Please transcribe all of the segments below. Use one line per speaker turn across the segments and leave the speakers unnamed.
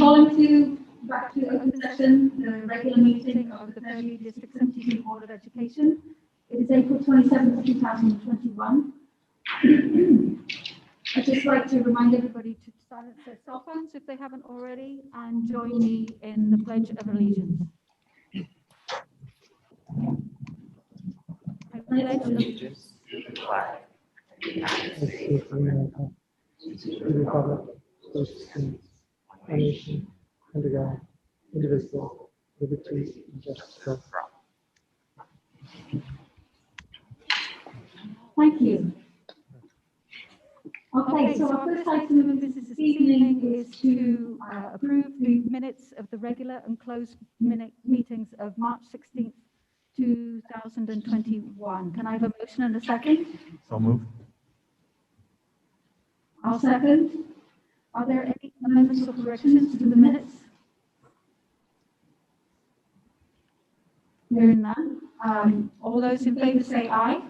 calling to back to open session, the regular meeting of the Fairview District 72 Board of Education. It is April 27th, 2021. I'd just like to remind everybody to silence their cell phones if they haven't already, and join me in the Pledge of Allegiance. I pledge allegiance to the flag of the United States of America, to the republic for which it stands, one nation, under God, indivisible, liberty and justice for all. Thank you. Okay, so our first item of business this evening is to approve the minutes of the regular and closed meetings of March 16th, 2021. Can I have a motion and a second?
So moved.
I'll second. Are there any amendments or corrections to the minutes? Hearing none. All those in favour say aye.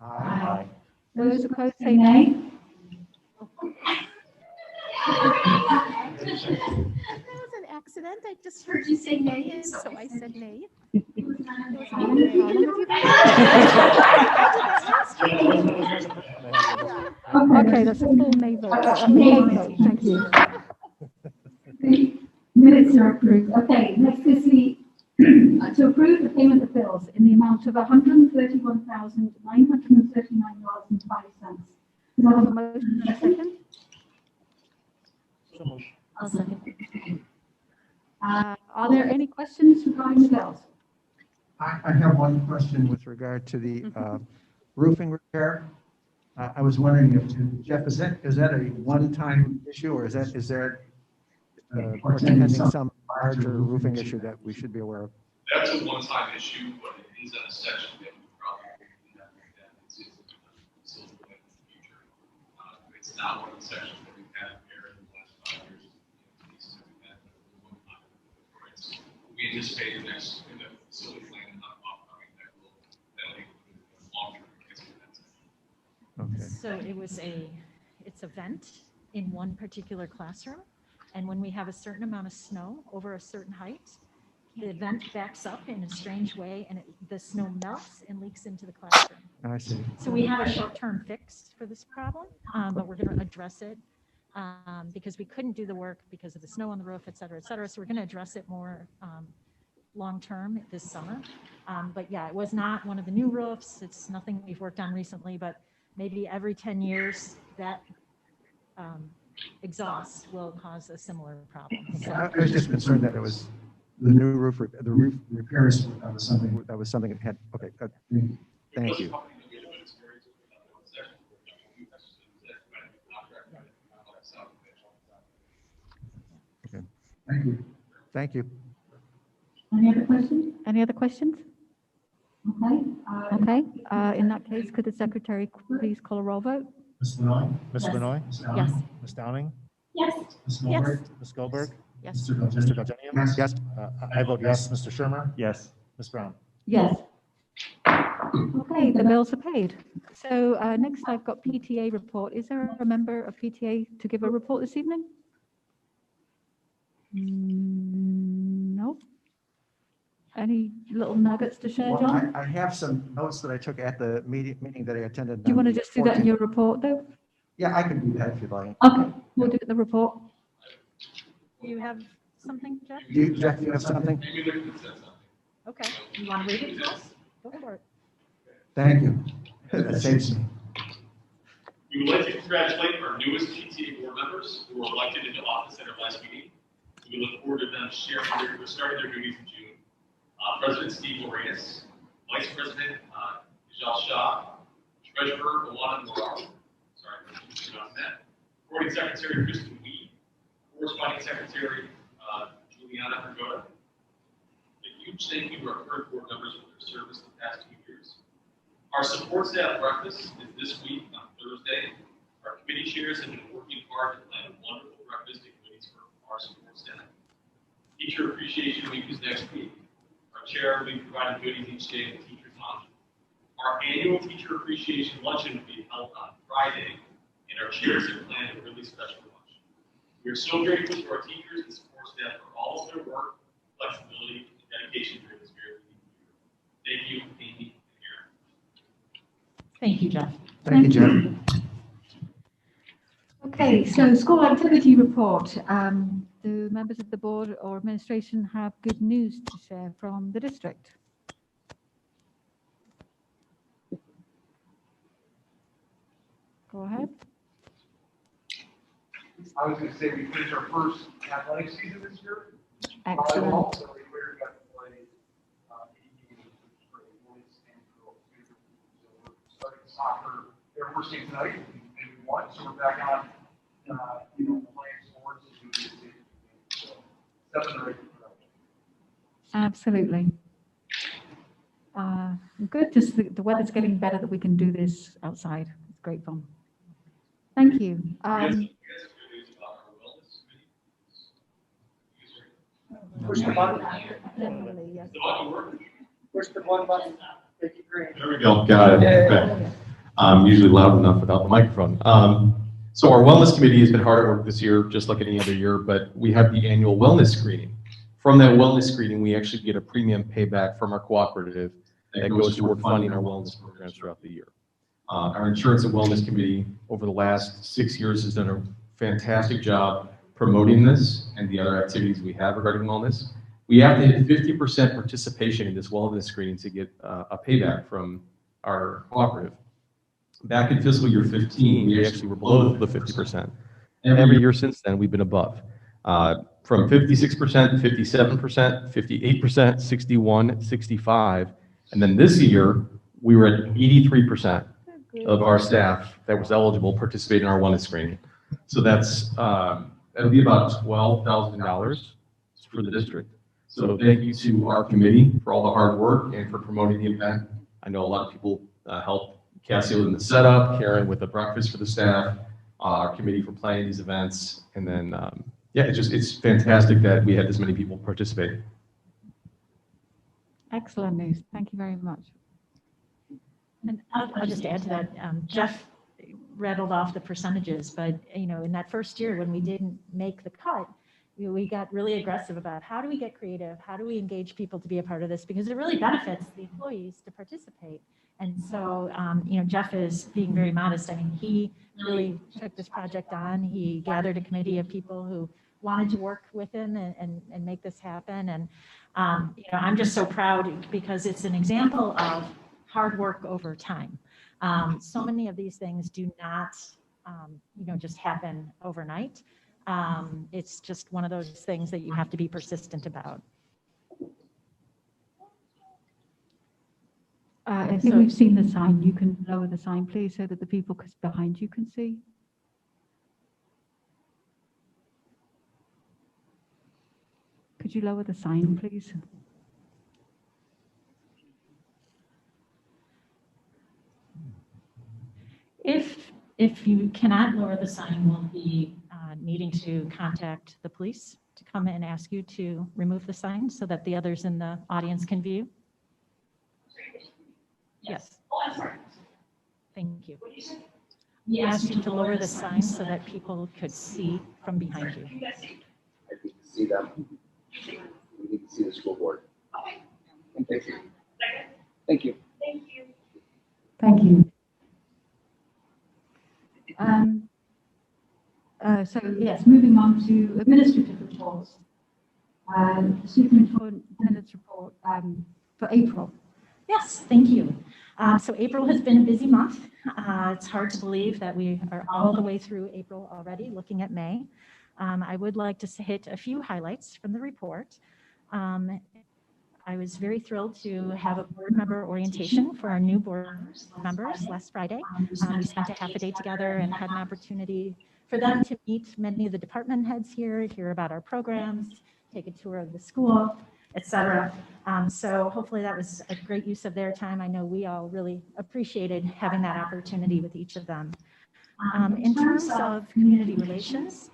Aye.
Those opposed say nay.
That was an accident. I just heard you say nay, and so I said nay.
Okay, that's a full nay vote. Thank you. The minutes are approved. Okay, next is the to approve the payment of bills in the amount of $131,939.05. Is that a motion and a second?
I'll second.
Are there any questions regarding the bills?
I have one question with regard to the roofing repair. I was wondering if, Jeff, is that a one-time issue, or is there portending some larger roofing issue that we should be aware of?
That's a one-time issue, but it is in a section that we probably have that it's in the future. It's not one of the sections that we've had here in the last 5 years. We anticipate in the facility plan not upcoming that will long-term replacement.
Okay.
So it's a vent in one particular classroom, and when we have a certain amount of snow over a certain height, the vent backs up in a strange way, and the snow melts and leaks into the classroom.
I see.
So we have a short-term fix for this problem, but we're going to address it because we couldn't do the work because of the snow on the roof, et cetera, et cetera. So we're going to address it more long-term this summer. But yeah, it was not one of the new roofs. It's nothing we've worked on recently, but maybe every 10 years that exhaust will cause a similar problem. So,
I was just concerned that it was the new roof, the roof repairs, that was something that had, okay, thank you. Okay. Thank you. Thank you.
Any other questions? Any other questions? Okay. In that case, could the secretary please call a roll vote?
Ms. Benoit? Ms.
Yes.
Benoit?
Yes.
Ms. Downing?
Yes.
Ms.
Yes.
Goldberg? Ms. Goldberg?
Yes.
Mr. Galgenian? Yes. I vote yes. Mr. Shermer? Yes. Ms. Brown?
Yes. Okay, the bills are paid. So next I've got PTA report. Is there a member of PTA to give a report this evening? No. Any little nuggets to share,
Well,
John?
I have some notes that I took at the meeting that I attended.
Do you want to just do that in your report, though?
Yeah, I can do that if you'd like.
Okay, we'll do it in the report.
You have something, Jeff?
Jeff, you have something?
Maybe they can set something.
Okay. You want to read it to us? Go for it.
Thank you. That saves me.
We would like to congratulate our newest PTA board members who were elected into office at our last meeting. We look forward to them starting their duties in June. President Steve Moranis, Vice President Vijal Shah, Treasurer Alana Morar, Recording Secretary Kristen Weed, Corresponding Secretary Juliana Vergoda. A huge thank you to our current board members for their service the past 2 years. Our support staff breakfast is this week on Thursday. Our committee chairs have been working hard to plan a wonderful breakfast activities for our support staff. Teacher Appreciation Week is next week. Our chair will be providing goodies each day at the teacher's lounge. Our annual Teacher Appreciation Luncheon will be held on Friday, and our chairs have planned a really special lunch. We are so grateful to our teachers and support support staff for all of their work, flexibility, and dedication during this very unique year. Thank you, Amy and Aaron.
Thank you, Jeff.
Thank you, Jeff.
Okay, so school activity report. Do members of the board or administration have good news to share from the district? Go ahead.
I was going to say we finished our first athletic season this year.
Excellent.
Volleyball, so we got to play 8 games, which is great. Boys and girls. So we're starting soccer their first game tonight, and we won. So we're back on, playing sports. So 7 or 8.
Absolutely. Good. Just the weather's getting better that we can do this outside. It's great fun. Thank you.
You guys have good news about our wellness committee?
Push the button.
Definitely, yes.
The button work?
Push the one button. Make it green.
There we go. Got it. Okay. I'm usually loud enough without the microphone. So our wellness committee has been hard at work this year, just like any other year, but we have the annual wellness screening. From that wellness screening, we actually get a premium payback from our cooperative that goes toward funding our wellness programs throughout the year. Our insurance and wellness committee over the last 6 years has done a fantastic job promoting this and the other activities we have regarding wellness. We have to hit 50% participation in this wellness screening to get a payback from our cooperative. Back in fiscal year 15, we actually were below the 50%. Every year since then, we've been above. From 56%, 57%, 58%, 61, 65, and then this year, we were at 83% of our staff that was eligible participate in our wellness screening. So that's, that'll be about $12,000 for the district. So thank you to our committee for all the hard work and for promoting the event. I know a lot of people helped Cassio in the setup, Karen with the breakfast for the staff, our committee for planning these events, and then, yeah, it's fantastic that we had this many people participate.
Excellent news. Thank you very much.
And I'll just add to that. Jeff rattled off the percentages, but in that first year when we didn't make the cut, we got really aggressive about how do we get creative, how do we engage people to be a part of this, because it really benefits the employees to participate. And so, Jeff is being very modest. I mean, he really took this project on. He gathered a committee of people who wanted to work with him and make this happen. And, I'm just so proud because it's an example of hard work over time. So many of these things do not, just happen overnight. It's just one of those things that you have to be persistent about.
I think we've seen the sign. You can lower the sign, please, so that the people behind you can see. Could you lower the sign, please?
If you cannot lower the sign, we'll be needing to contact the police to come and ask you to remove the sign so that the others in the audience can view. Yes.
Oh, I'm sorry.
Thank you.
What did you say?
We asked you to lower the sign so that people could see from behind you.
You guys see?
I need to see them. We need to see the school board.
Okay.
Thank you.
Second?
Thank you.
Thank you.
Thank you. So yes, moving on to administrative reports. Superintendent's report for April.
Yes, thank you. So April has been a busy month. It's hard to believe that we are all the way through April already, looking at May. I would like to hit a few highlights from the report. I was very thrilled to have a board member orientation for our new board members last Friday. We spent a half a day together and had an opportunity for them to meet many of the department heads here, hear about our programs, take a tour of the school, etc. So hopefully that was a great use of their time. I know we all really appreciated having that opportunity with each of them. In terms of community relations,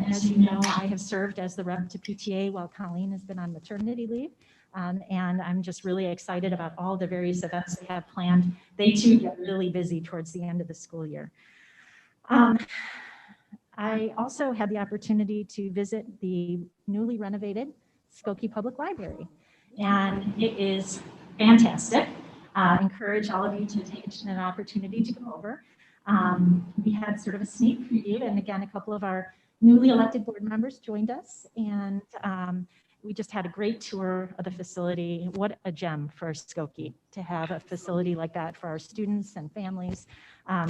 as you know, I have served as the rep to PTA while Colleen has been on maternity leave. And I'm just really excited about all the various events they have planned. They too get really busy towards the end of the school year. I also had the opportunity to visit the newly renovated Skokie Public Library, and it is fantastic. Encourage all of you to take an opportunity to go over. We had sort of a sneak preview, and again, a couple of our newly elected board members joined us, and we just had a great tour of the facility. What a gem for Skokie to have a facility like that for our students and families.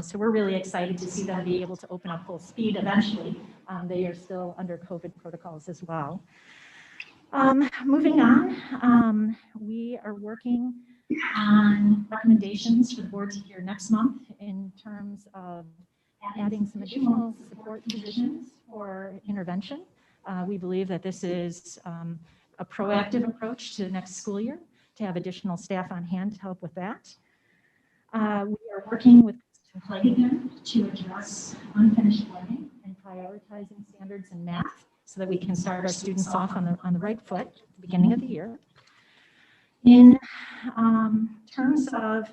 So we're really excited to see them be able to open up full speed eventually. They are still under COVID protocols as well. Moving on, we are working on recommendations for the board to hear next month in terms of adding some additional support positions for intervention. We believe that this is a proactive approach to the next school year to have additional staff on hand to help with that. We are working with again to address unfinished learning and prioritizing standards in math so that we can start our students off on the right foot at the beginning of the year. In terms of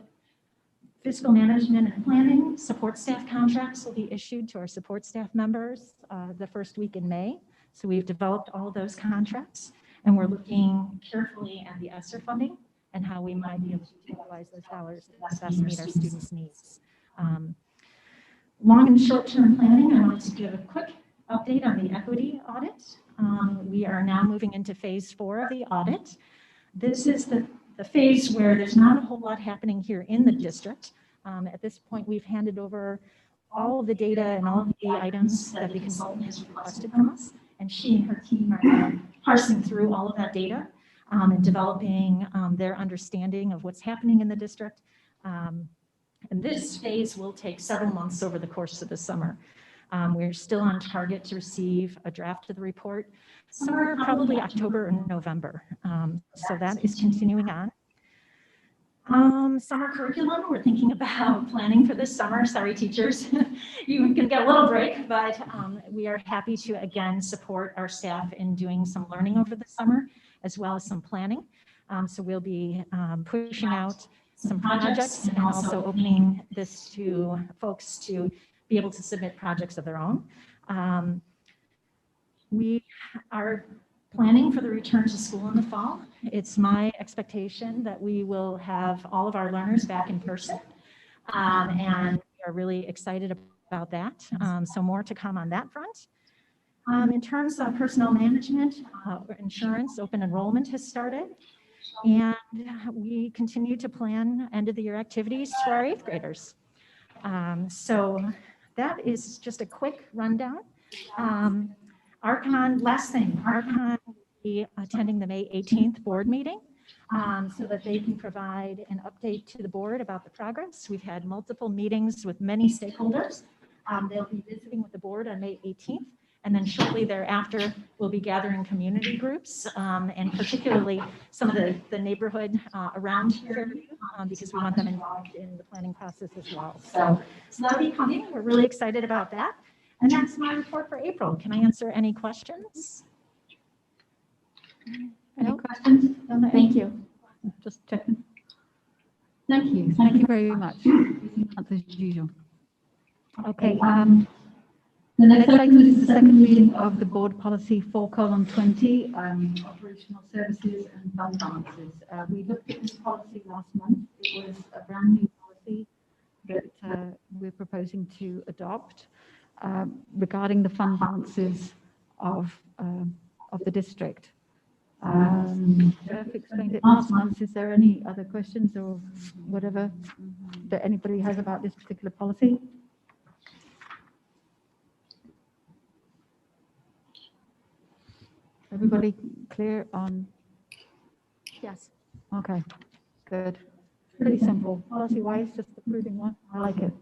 fiscal management and planning, support staff contracts will be issued to our support staff members the first week in May. So we've developed all of those contracts, and we're looking carefully at the ESSER funding and how we might be able to utilize those dollars to best meet our students' needs. Long and short-term planning, I wanted to give a quick update on the equity audit. We are now moving into phase 4 of the audit. This is the phase where there's not a whole lot happening here in the district. At this point, we've handed over all of the data and all of the items that the consultant has requested from us, and she and her team are parsing through all of that data and developing their understanding of what's happening in the district. And this phase will take several months over the course of the summer. We're still on target to receive a draft of the report somewhere probably October or November. So that is continuing on. Summer curriculum, we're thinking about planning for this summer. Sorry, teachers, you can get a little break, but we are happy to again support our staff in doing some learning over the summer, as well as some planning. So we'll be pushing out some projects and also opening this to folks to be able to submit projects of their own. We are planning for the return to school in the fall. It's my expectation that we will have all of our learners back in person. And we are really excited about that. So more to come on that front. In terms of personnel management, insurance, open enrollment has started. And we continue to plan end of the year activities for our 8th graders. So that is just a quick rundown. Archon, last thing, Archon will be attending the May 18th board meeting so that they can provide an update to the board about the progress. We've had multiple meetings with many stakeholders. They'll be visiting with the board on May 18th. And then shortly thereafter, we'll be gathering community groups and particularly some of the neighborhood around Fairview because we want them involved in the planning process as well. So that'll be coming. We're really excited about that. And that's my report for April. Can I answer any questions?
Any questions? Thank you. Just checking. Thank you. Thank you very much. As usual. Okay. The next item is the second reading of the board policy 4:20, operational services and fund balances. We looked at this policy last month. It was a brand new policy that we're proposing to adopt regarding the fund balances of the district. Jeff explained it last month. Is there any other questions or whatever that anybody has about this particular policy? Everybody clear on?
Yes.
Okay, good. Pretty simple. Policy-wise, just approving one. I like it.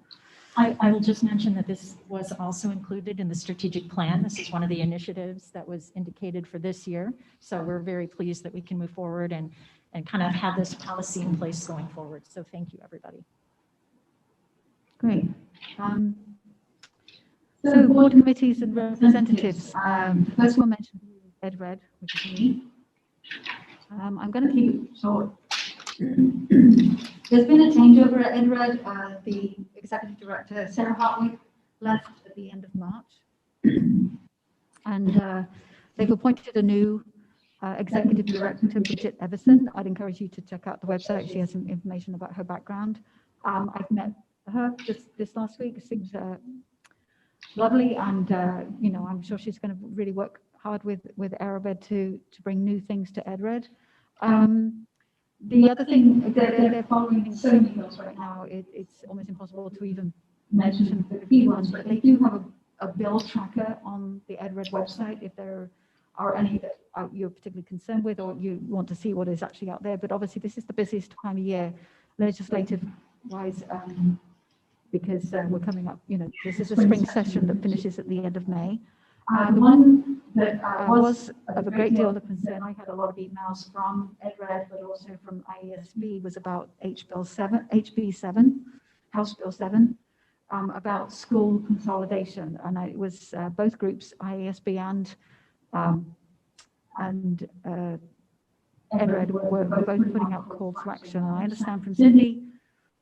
I will just mention that this was also included in the strategic plan. This is one of the initiatives that was indicated for this year. So we're very pleased that we can move forward and kind of have this policy in place going forward. So thank you, everybody.
Great. So board committees and representatives. The first one mentioned EdRed, which is me. I'm going to keep it short. There's been a changeover at EdRed. The executive director, Sarah Hartwig, left at the end of March. And they've appointed a new executive director, Bridget Everson. I'd encourage you to check out the website. She has some information about her background. I've met her this last week. Seems lovely, and I'm sure she's going to really work hard with AeroBed to bring new things to EdRed. The other thing, they're following so many bills right now, it's almost impossible to even mention the key ones, but they do have a bill tracker on the EdRed website if there are any that you're particularly concerned with or you want to see what is actually out there. But obviously, this is the busiest time of year, legislative-wise, because we're coming up, this is a spring session that finishes at the end of May. The one that was of a great deal of concern, I had a lot of emails from EdRed, but also from IESB, was about HB 7, House Bill 7, about school consolidation. And it was both groups, IESB and EdRed, were both putting out calls to action. And I understand from Cindy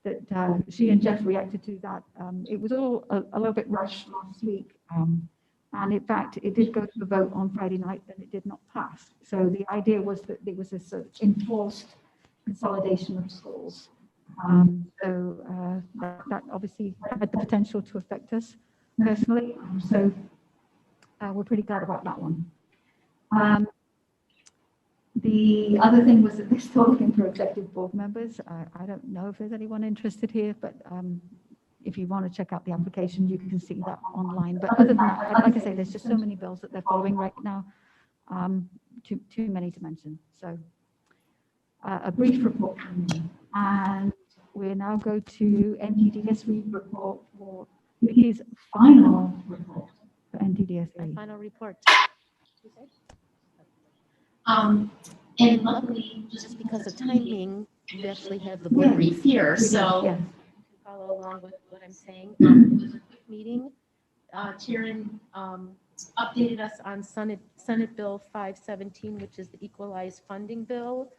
that she and Jeff reacted to that. It was all a little bit rushed last week. And in fact, it did go to the vote on Friday night, and it did not pass. So the idea was that there was this enforced consolidation of schools. That obviously had the potential to affect us personally. So we're pretty glad about that one. The other thing was that they're still looking for executive board members. I don't know if there's anyone interested here, but if you want to check out the application, you can see that online. But other than that, like I say, there's just so many bills that they're following right now, too many to mention. So a brief report from me. And we now go to NTDSE report for Vicky's final report for NTDSE.
Final report. And luckily, just because of timing, we actually have the board brief here, so you can follow along with what I'm saying. It was a quick meeting. Sharon updated us on Senate Bill 517, which is the equalized funding bill.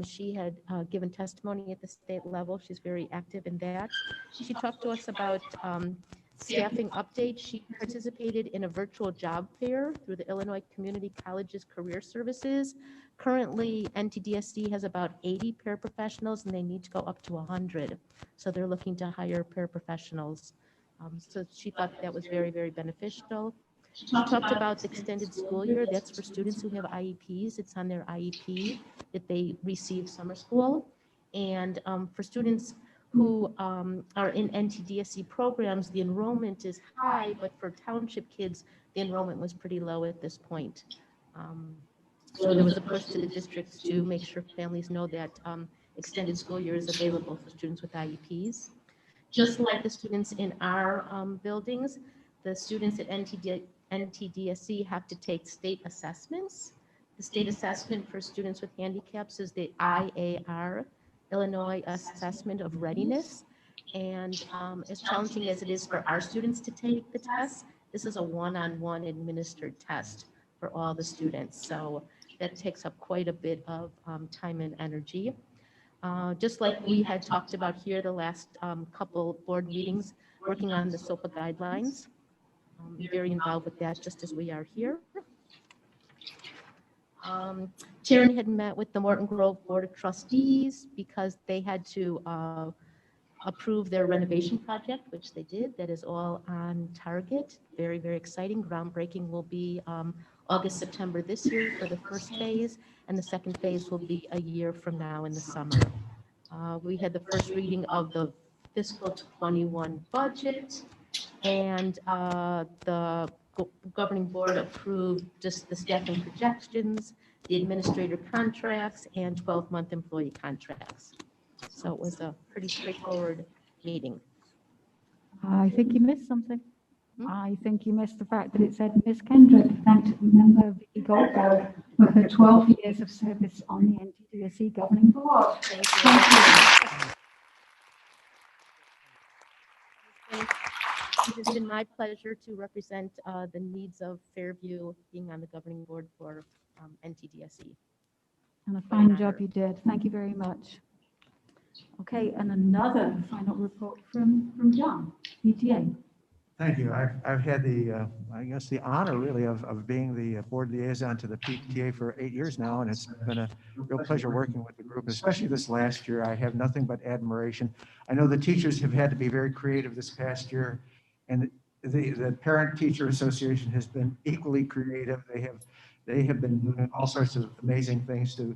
She had given testimony at the state level. She's very active in that. She talked to us about staffing update. She participated in a virtual job fair through the Illinois Community Colleges Career Services. Currently, NTDSE has about 80 paraprofessionals, and they need to go up to 100. So they're looking to hire paraprofessionals. So she thought that was very, very beneficial. She talked about the extended school year. That's for students who have IEPs. It's on their IEP that they receive summer school. And for students who are in NTDSE programs, the enrollment is high, but for township kids, the enrollment was pretty low at this point. So there was a push to the districts to make sure families know that extended school year is available for students with IEPs. Just like the students in our buildings, the students at NTDSE have to take state assessments. The state assessment for students with handicaps is the IAR, Illinois Assessment of Readiness. And as challenging as it is for our students to take the test, this is a one-on-one administered test for all the students. So that takes up quite a bit of time and energy. Just like we had talked about here the last couple board meetings, working on the SOPA guidelines. Very involved with that, just as we are here. Sharon had met with the Morton Grove Board of Trustees because they had to approve their renovation project, which they did. That is all on target. Very, very exciting. Groundbreaking will be August, September this year for the first phase, and the second phase will be a year from now in the summer. We had the first reading of the fiscal 21 budget, and the governing board approved just the staffing projections, the administrator contracts, and 12-month employee contracts. So it was a pretty straightforward meeting.
I think you missed something. I think you missed the fact that it said Ms. Kendrick thanked member Vicky Goldberg for her 12 years of service on the NTDSE governing board.
Thank you. It has been my pleasure to represent the needs of Fairview being on the governing board for NTDSE.
And a fine job you did. Thank you very much. Okay, and another final report from John, PTA.
Thank you. I've had the, I guess, the honor really of being the board liaison to the PTA for 8 years now, and it's been a real pleasure working with the group, especially this last year. I have nothing but admiration. I know the teachers have had to be very creative this past year, and the Parent-Teacher Association has been equally creative. They have been doing all sorts of amazing things to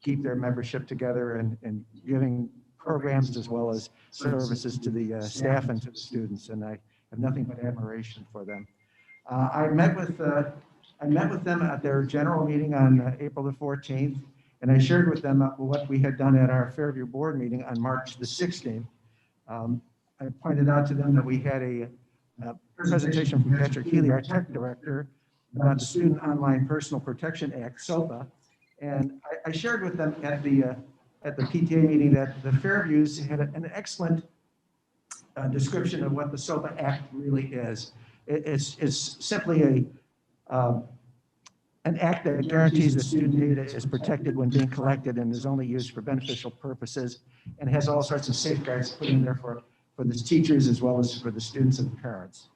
keep their membership together and giving programs as well as services to the staff and to the students, and I have nothing but admiration for them. I met with them at their general meeting on April the 14th, and I shared with them what we had done at our Fairview board meeting on March the 16th. I pointed out to them that we had a presentation from Patrick Healy, our tech director, about the Student Online Personal Protection Act, SOPA, and I shared with them at the PTA meeting that the Fairviews had an excellent description of what the SOPA Act really is. It's simply an act that guarantees that student data is protected when being collected and is only used for beneficial purposes, and has all sorts of safeguards put in there for the teachers as well as for the students and parents.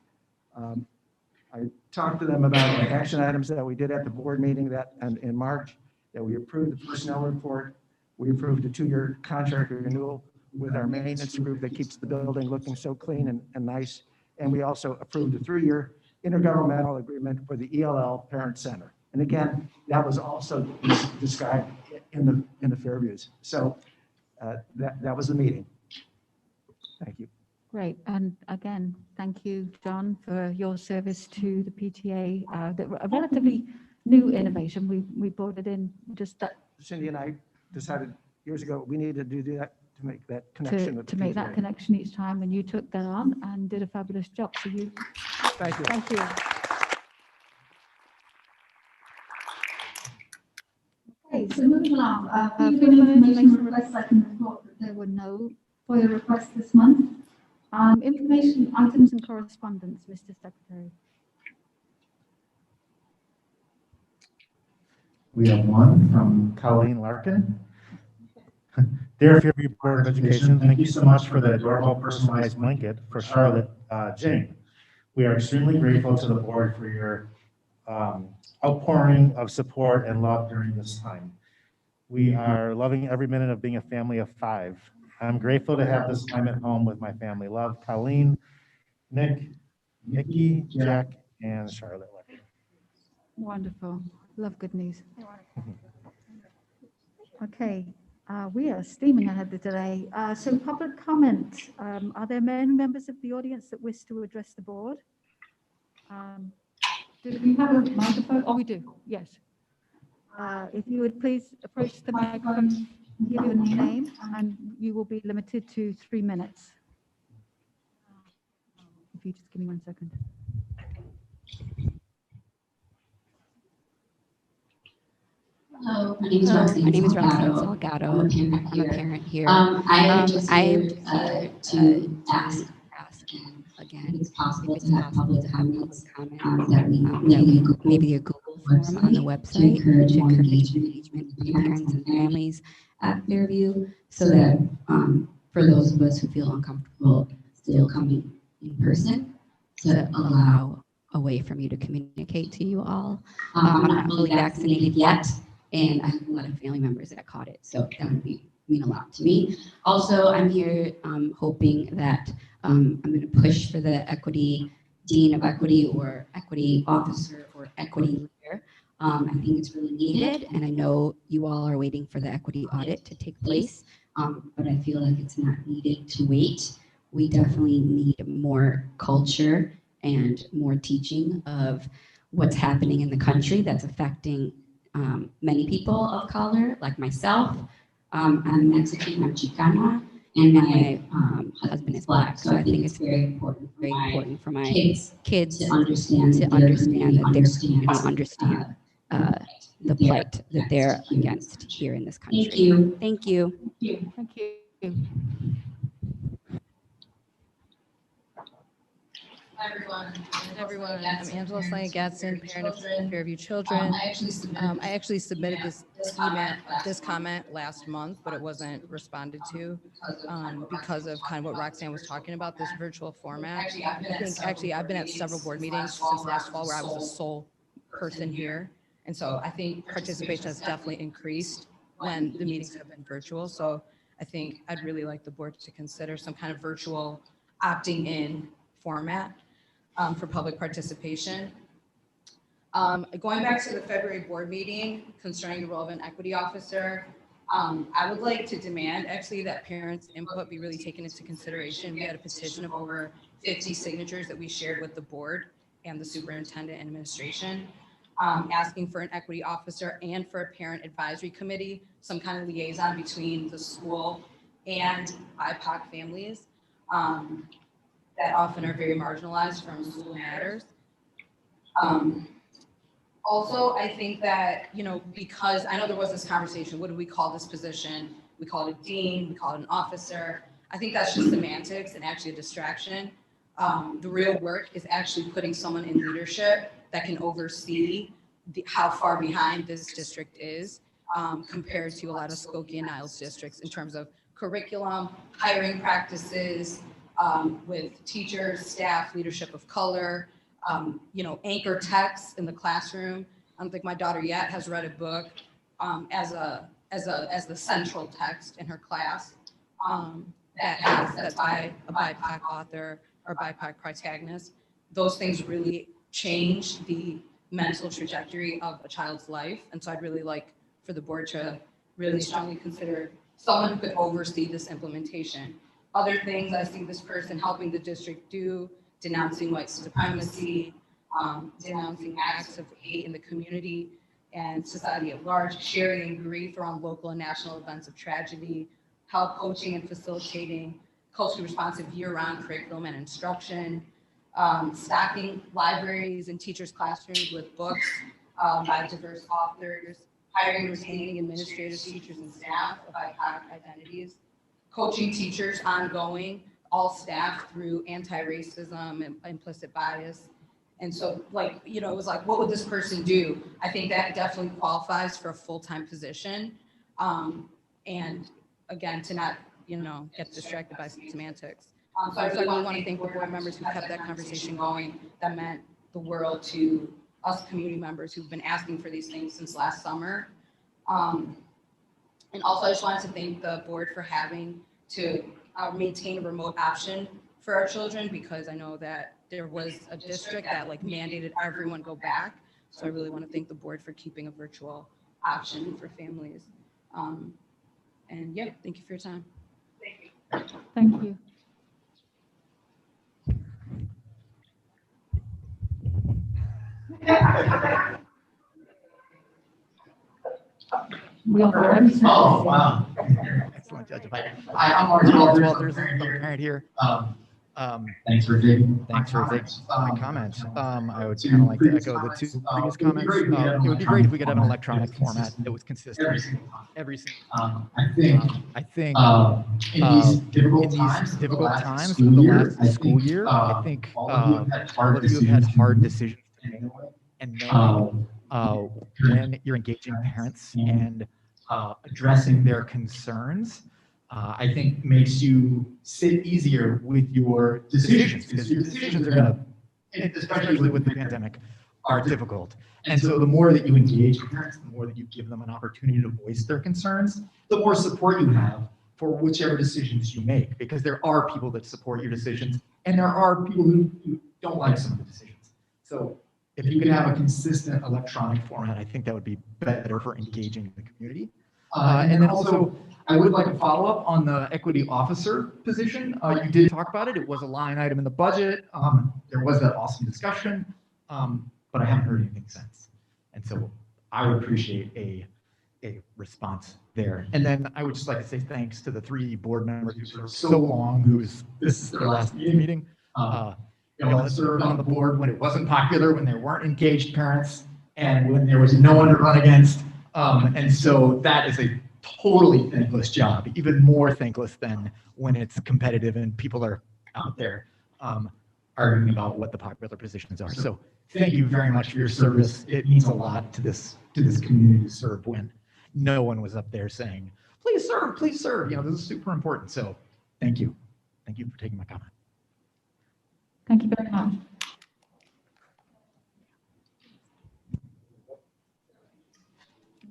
I talked to them about the action items that we did at the board meeting in March, that we approved the personnel report, we approved a 2-year contractor renewal with our maintenance group that keeps the building looking so clean and nice. And we also approved a 3-year intergovernmental agreement for the ELL Parent Center. And again, that was also described in the Fairviews. So that was the meeting. Thank you.
Great. And again, thank you, John, for your service to the PTA. A relatively new innovation. We brought it in just that.
Cindy and I decided years ago we needed to do that to make that connection.
To make that connection each time, and you took that on and did a fabulous job. So you,
thank you.
Thank you. Okay, so moving along. Information requests, I can report that there were no FOIA requests this month. Information items and correspondence, Mr. Secretary.
We have one from Colleen Larkin. Dear Fairview Board of Education, thank you so much for the adorable personalized blanket for Charlotte Jane. We are extremely grateful to the board for your outpouring of support and love during this time. We are loving every minute of being a family of 5. I'm grateful to have this time at home with my family. Love, Colleen, Nick, Nikki, Jack, and Charlotte.
Wonderful. Love good news. Okay, we are steaming ahead today. So public comment. Are there many members of the audience that wish to address the board? Do we have a microphone? Oh, we do. Yes. If you would please approach the microphone, give your name, and you will be limited to 3 minutes. If you just give me 1 second.
Hello, my name is Roxanne Salgado. I'm a parent here. I am just here to ask again, if it's possible to have public comment that maybe a Google form on the website to encourage engagement with parents and families at Fairview, so that for those of us who feel uncomfortable still coming in person, to allow a way for me to communicate to you all. I'm not fully vaccinated yet, and I have a lot of family members that caught it, so that would mean a lot to me. Also, I'm here hoping that I'm going to push for the equity dean of equity or equity officer or equity leader. I think it's really needed, and I know you all are waiting for the equity audit to take place, but I feel like it's not needed to wait. We definitely need more culture and more teaching of what's happening in the country that's affecting many people of color, like myself. I'm Mexican, I'm Chicana, and my husband is Black. So I think it's very important for my kids to understand that they're understand the plight that they're against here in this country. Thank you.
Thank you. Thank you.
Everyone, I'm Angela Slaney-Gatson, parent of Fairview children. I actually submitted this comment last month, but it wasn't responded to because of kind of what Roxanne was talking about, this virtual format. I've been at several board meetings since last fall where I was the sole person here. And so I think participation has definitely increased when the meetings have been virtual. So I think I'd really like the board to consider some kind of virtual opting in format for public participation. Going back to the February board meeting concerning the role of an equity officer, I would like to demand actually that parents' input be really taken into consideration. We had a petition of over 50 signatures that we shared with the board and the superintendent and administration, asking for an equity officer and for a parent advisory committee, some kind of liaison between the school and BIPOC families that often are very marginalized from school matters. Also, I think that, because I know there was this conversation, what do we call this position? We call it a dean, we call it an officer. I think that's just semantics and actually a distraction. The real work is actually putting someone in leadership that can oversee how far behind this district is compared to a lot of Skokie and Niles districts in terms of curriculum, hiring practices, with teachers, staff, leadership of color, anchor texts in the classroom. I don't think my daughter yet has read a book as the central text in her class that's by a BIPOC author or BIPOC protagonist. Those things really change the mental trajectory of a child's life. And so I'd really like for the board to really strongly consider someone who could oversee this implementation. Other things I see this person helping the district do, denouncing white supremacy, denouncing acts of hate in the community and society at large, sharing grief around local and national events of tragedy, help coaching and facilitating culturally responsive year-round curriculum and instruction, stocking libraries and teachers' classrooms with books by diverse authors, hiring and retaining administrators, teachers, and staff of BIPOC identities, coaching teachers ongoing, all staff through anti-racism and implicit bias. And so it was like, what would this person do? I think that definitely qualifies for a full-time position. And again, to not, get distracted by semantics. So I really want to thank the board members who kept that conversation going. That meant the world to us community members who've been asking for these things since last summer. And also I just wanted to thank the board for having to maintain a remote option for our children, because I know that there was a district that mandated everyone go back. So I really want to thank the board for keeping a virtual option for families. And yeah, thank you for your time.
Thank you. We all
Oh, wow. Excellent, Judge. I'm Lawrence Walters, I'm a parent here. Thanks for taking my comments. I would kind of like to echo the two previous comments. It would be great if we could have an electronic format that was consistent every single time. I think in these difficult times of the last school year, I think all of you have had hard decisions to make, and knowing when you're engaging parents and addressing their concerns, I think makes you sit easier with your decisions, because your decisions are going to, especially with the pandemic, are difficult. And so the more that you engage parents, the more that you give them an opportunity to voice their concerns, the more support you have for whichever decisions you make, because there are people that support your decisions and there are people who don't like some of the decisions. So if you could have a consistent electronic format, I think that would be better for engaging the community. And then also, I would like a follow-up on the equity officer position. You did talk about it. It was a line item in the budget. There was that awesome discussion, but I haven't heard anything since. And so I would appreciate a response there. And then I would just like to say thanks to the 3 board members who served so long, this is their last meeting. Served on the board when it wasn't popular, when there weren't engaged parents, and when there was no one to run against. And so that is a totally thankless job, even more thankless than when it's competitive and people are out there. arguing about what the popular positions are. So thank you very much for your service. It means a lot to this community to serve when no one was up there saying, please serve, please serve. You know, this is super important. So thank you. Thank you for taking my comment.
Thank you very much.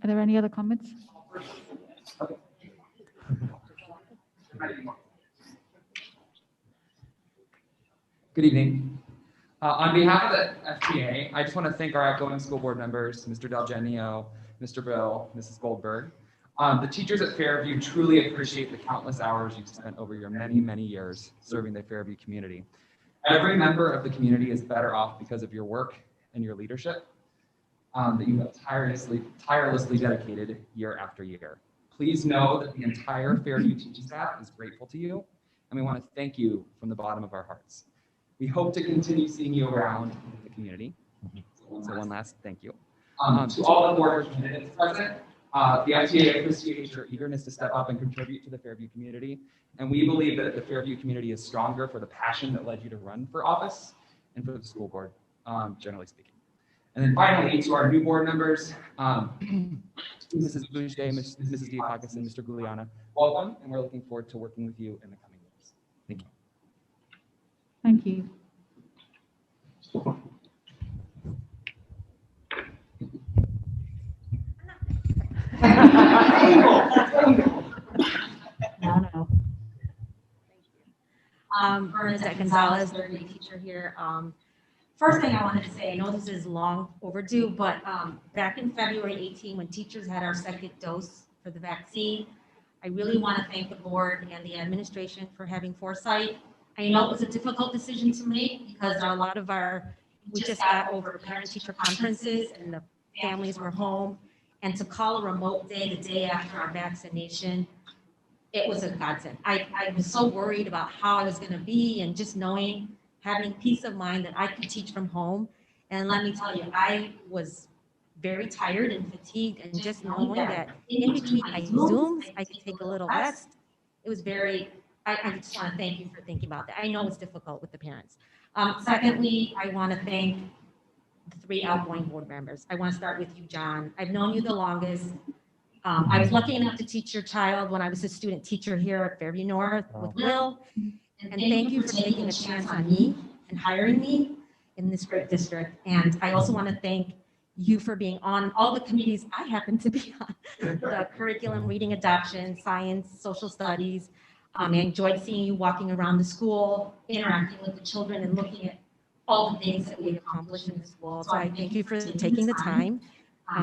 Are there any other comments?
Good evening. On behalf of the FTA, I just want to thank our outgoing school board members, Mr. Del Genio, Mr. Bill, Mrs. Goldberg. The teachers at Fairview truly appreciate the countless hours you've spent over your many, many years serving the Fairview community. Every member of the community is better off because of your work and your leadership that you have tirelessly dedicated year after year. Please know that the entire Fairview teaching staff is grateful to you, and we want to thank you from the bottom of our hearts. We hope to continue seeing you around the community. So one last thank you. To all the board candidates present, the FTA appreciates your eagerness to step up and contribute to the Fairview community. And we believe that the Fairview community is stronger for the passion that led you to run for office and for the school board, generally speaking. And then finally, to our new board members, Mrs. Boucher, Mrs. Diakakis, and Mr. Guliana, welcome, and we're looking forward to working with you in the coming years. Thank you.
Thank you.
No. Bernadette Gonzalez, third grade teacher here. First thing I wanted to say, I know this is long overdue, but back in February 18, when teachers had our second dose for the vaccine, I really want to thank the board and the administration for having foresight. I know it was a difficult decision to make because a lot of we just got over parent-teacher conferences and the families were home. And to call a remote day the day after our vaccination, it was a godsend. I was so worried about how I was going to be, and just having peace of mind that I could teach from home. And let me tell you, I was very tired and fatigued, and just knowing that in between my Zooms, I could take a little rest. It was I just want to thank you for thinking about that. I know it's difficult with the parents. Secondly, I want to thank the 3 outgoing board members. I want to start with you, John. I've known you the longest. I was lucky enough to teach your child when I was a student teacher here at Fairview North with Will. And thank you for taking a chance on me and hiring me in this great district. And I also want to thank you for being on all the committees I happen to be on. The curriculum, reading, adoption, science, social studies. I enjoyed seeing you walking around the school, interacting with the children, and looking at all the things that we accomplished in the school. So I thank you for taking the time.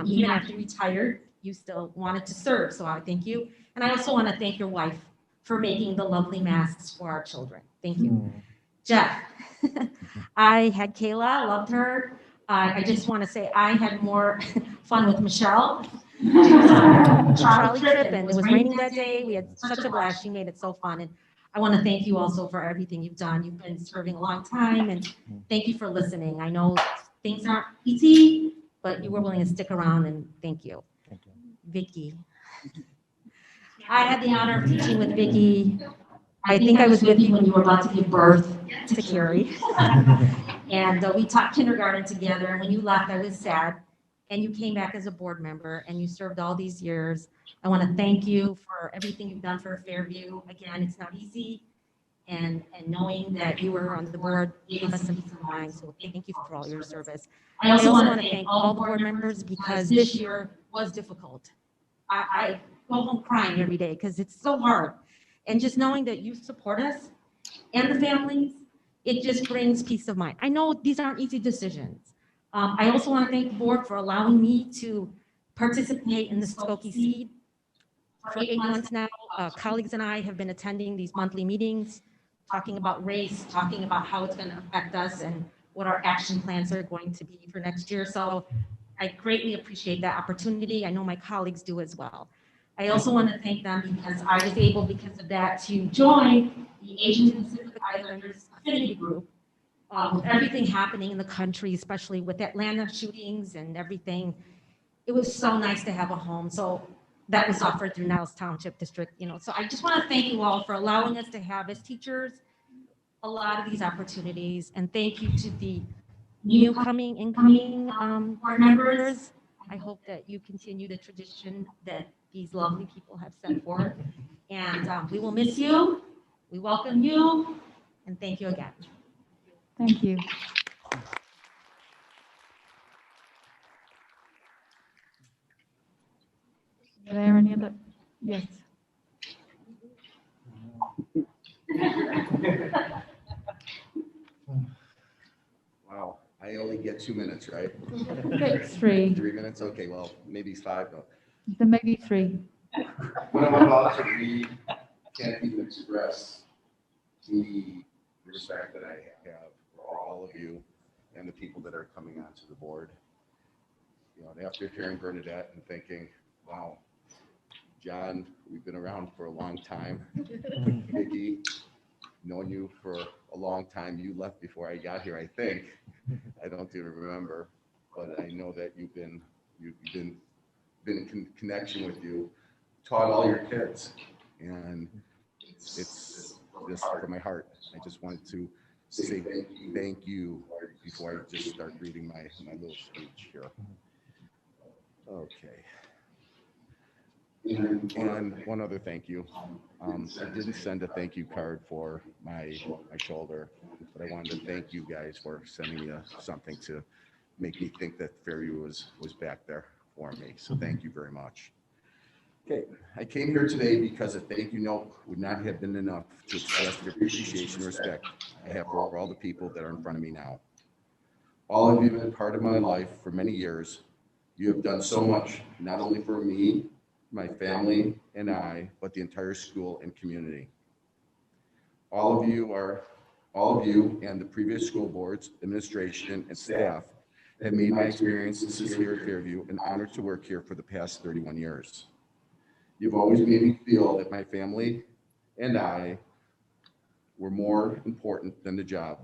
Even after you retired, you still wanted to serve. So I thank you. And I also want to thank your wife for making the lovely masks for our children. Thank you. Jeff, I had Kayla, loved her. I just want to say I had more fun with Michelle. Trolley trip, and it was raining that day. We had such a blast. She made it so fun. And I want to thank you also for everything you've done. You've been serving a long time, and thank you for listening. I know things aren't easy, but you were willing to stick around, and thank you. Vicky. I had the honor of teaching with Vicky. I think I was with you when you were about to give birth to Carrie. And we taught kindergarten together. And when you left, I was sad. And you came back as a board member, and you served all these years. I want to thank you for everything you've done for Fairview. Again, it's not easy. And knowing that you were on the board gave us some peace of mind. So thank you for all your service. I also want to thank all the board members because this year was difficult. I go home crying every day because it's so hard. And just knowing that you support us and the families, it just brings peace of mind. I know these aren't easy decisions. I also want to thank the board for allowing me to participate in the Skokie Seed. For 8 months now, colleagues and I have been attending these monthly meetings, talking about race, talking about how it's going to affect us and what our action plans are going to be for next year. So I greatly appreciate that opportunity. I know my colleagues do as well. I also want to thank them because I was able, because of that, to join the Asian Pacific Islanders Affinity Group. With everything happening in the country, especially with Atlanta shootings and everything, it was so nice to have a home. So that was offered through Niles Township District, So I just want to thank you all for allowing us to have, as teachers, a lot of these opportunities. And thank you to the incoming board members. I hope that you continue the tradition that these lovely people have set forth. And we will miss you. We welcome you. And thank you again.
Thank you. Are there any other? Yes.
Wow, I only get 2 minutes, right?
It's 3.
3 minutes, okay, well, maybe 5, no.
Then maybe 3.
What I'm about to read can't even express the respect that I have for all of you and the people that are coming onto the board. You know, and after hearing Bernadette and thinking, wow, John, we've been around for a long time. Vicki, known you for a long time. You left before I got here, I think. I don't even remember, but I know that you've been in connection with you, taught all your kids, and it's just from my heart. I just wanted to say thank you before I just start reading my little speech here. Okay. And one other thank you. I didn't send a thank you card for my shoulder, but I wanted to thank you guys for sending me something to make me think that Fairview was back there for me. So thank you very much. Okay, I came here today because a thank you note would not have been enough to express the appreciation and respect I have for all the people that are in front of me now. All of you have been part of my life for many years. You have done so much, not only for me, my family, and I, but the entire school and community. All of you and the previous school boards, administration, and staff have made my experiences here at Fairview an honor to work here for the past 31 years. You've always made me feel that my family and I were more important than the job.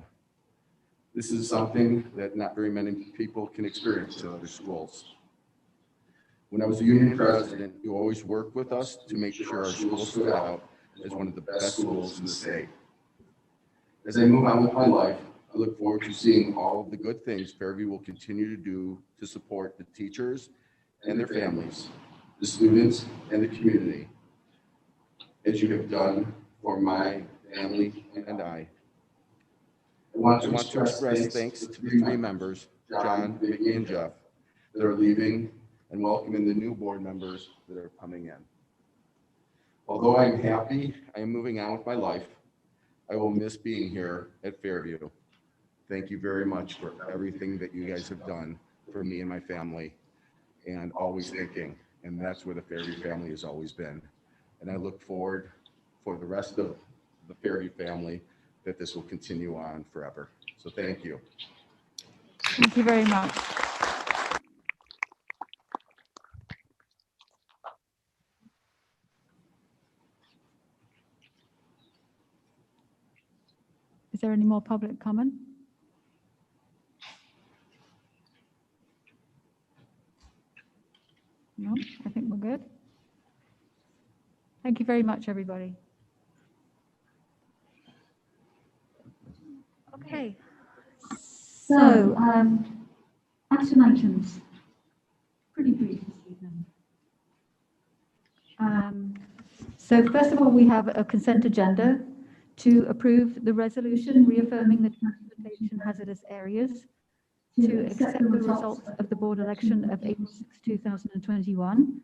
This is something that not very many people can experience in other schools. When I was a union president, you always worked with us to make sure our school stood out as one of the best schools in the state. As I move on with my life, I look forward to seeing all of the good things Fairview will continue to do to support the teachers and their families, the students and the community, as you have done for my family and I. I want to express thanks to the 3 members, John, Vicki, and Jeff, that are leaving, and welcoming the new board members that are coming in. Although I'm happy I am moving on with my life, I will miss being here at Fairview. Thank you very much for everything that you guys have done for me and my family, and always thinking, and that's where the Fairview family has always been. And I look forward for the rest of the Fairview family that this will continue on forever. So thank you.
Thank you very much. Is there any more public comment? No, I think we're good. Thank you very much, everybody. Okay. So, action items. Pretty brief this evening. So first of all, we have a consent agenda to approve the resolution reaffirming the transportation hazardous areas, to accept the results of the board election of April 6, 2021,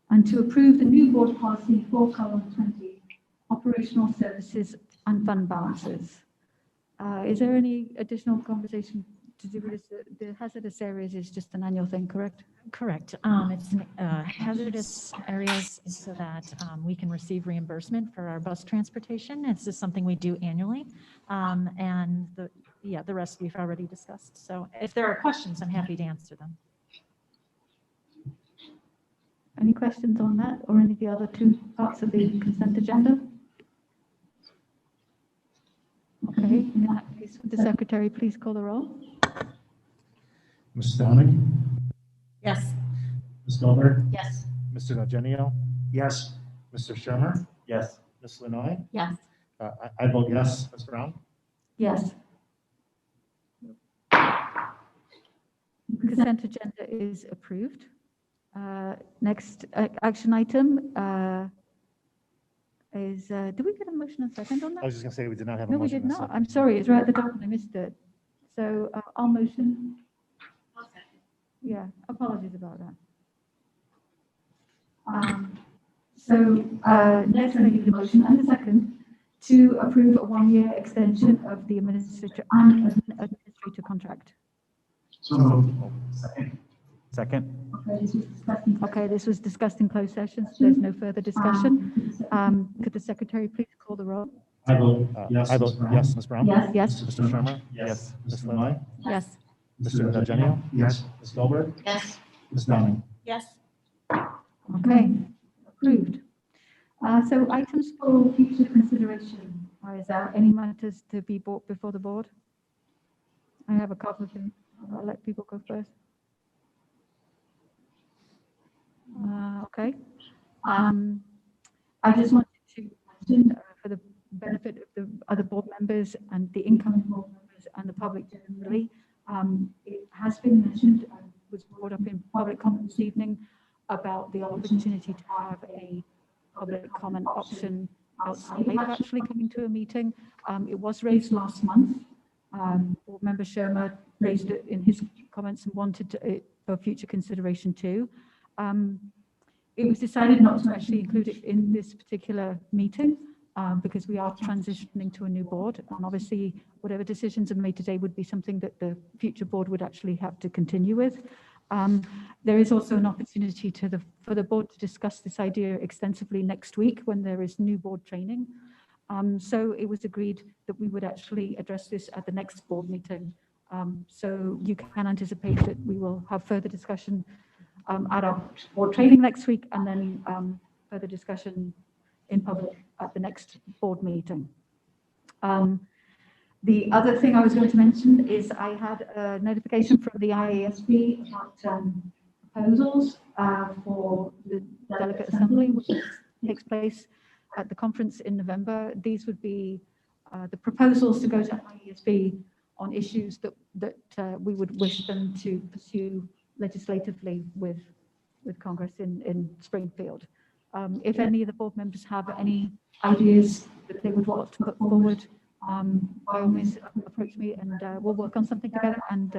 and to approve the new board policy 4:20, operational services and fund balances. Is there any additional conversation to do with this? The hazardous areas is just an annual thing, correct?
Correct. It's hazardous areas so that we can receive reimbursement for our bus transportation. This is something we do annually. And the rest we've already discussed. So if there are questions, I'm happy to answer them.
Any questions on that or any of the other 2 parts of the consent agenda? Okay, in that case, would the secretary please call the roll?
Ms. Stonick?
Yes.
Ms. Goldberg?
Yes.
Mr. Eugenio?
Yes.
Mr. Shermer?
Yes.
Ms. Lenoy?
Yes.
I vote yes. Ms. Brown?
Yes. Consent agenda is approved. Next action item is, did we get a motion and second on that?
I was just gonna say we did not have a
No, we
motion.
did
and a
not.
second.
I'm sorry, it's right at the top and I missed it. So I'll motion. Yeah, apologies about that. Next I need a motion and a second to approve a one-year extension of the administrator contract.
So moved. Second.
Okay, this was discussed in closed session, so there's no further discussion. Could the secretary please call the roll?
I vote yes, Ms. Brown?
Yes.
Mr. Shermer? Yes. Ms. Lindley?
Yes.
Mr. Eugenio?
Yes.
Ms. Goldberg?
Yes.
Ms. Downing?
Yes.
Okay, approved. So items for future consideration. Is there any matters to be brought before the board? I have a couple of them. I'll let people go first. Okay. I just wanted to mention for the benefit of the other board members and the incoming board members and the public generally, it has been mentioned and was brought up in public comment this evening about the opportunity to have a public comment option outside of actually coming to a meeting. It was raised last month. Board member Shermer raised it in his comments and wanted it for future consideration too. It was decided not to actually include it in this particular meeting because we are transitioning to a new board, and obviously whatever decisions are made today would be something that the future board would actually have to continue with. There is also an opportunity for the board to discuss this idea extensively next week when there is new board training. So it was agreed that we would actually address this at the next board meeting. So you can anticipate that we will have further discussion at our board training next week, and then further discussion in public at the next board meeting. The other thing I was going to mention is I had a notification from the IASB about proposals for the Delegate Assembly, which takes place at the conference in November. These would be the proposals to go to IASB on issues that we would wish them to pursue legislatively with Congress in Springfield. If any of the board members have any ideas that they would want to put forward, by all means approach me and we'll work on something together and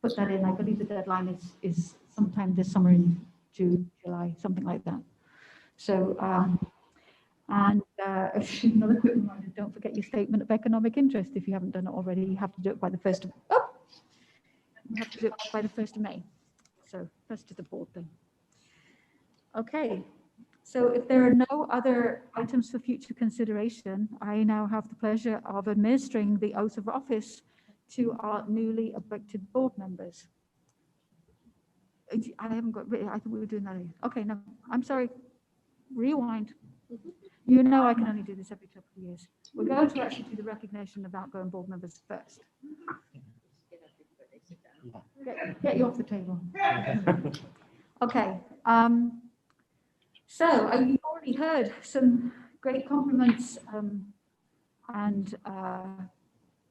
put that in. I believe the deadline is sometime this summer in June, July, something like that. So, another quick reminder, don't forget your statement of economic interest. If you haven't done it already, you have to do it by the 1st of May. So that's just a board thing. Okay. So if there are no other items for future consideration, I now have the pleasure of administering the oath of office to our newly elected board members. I haven't got, I thought we were doing that. Okay, no, I'm sorry. Rewind. You know I can only do this every couple of years. We're going to actually do the recognition of outgoing board members first. Get you off the table. Okay. So you've already heard some great compliments and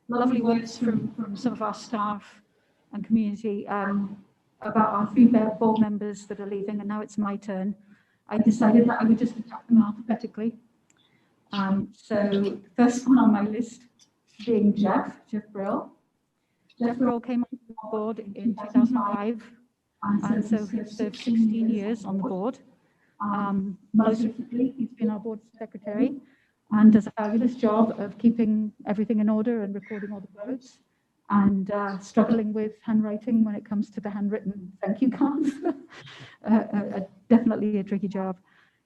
lovely words from some of our staff and community about our 3 board members that are leaving, and now it's my turn. I decided that I would just attack them alphabetically. So the first one on my list being Jeff Brill. Jeff Brill came on board in 2005, and so he's served 16 years on the board. Most recently, he's been our board secretary and does a fabulous job of keeping everything in order and recording all the votes, and struggling with handwriting when it comes to the handwritten thank you cards. Definitely a tricky job.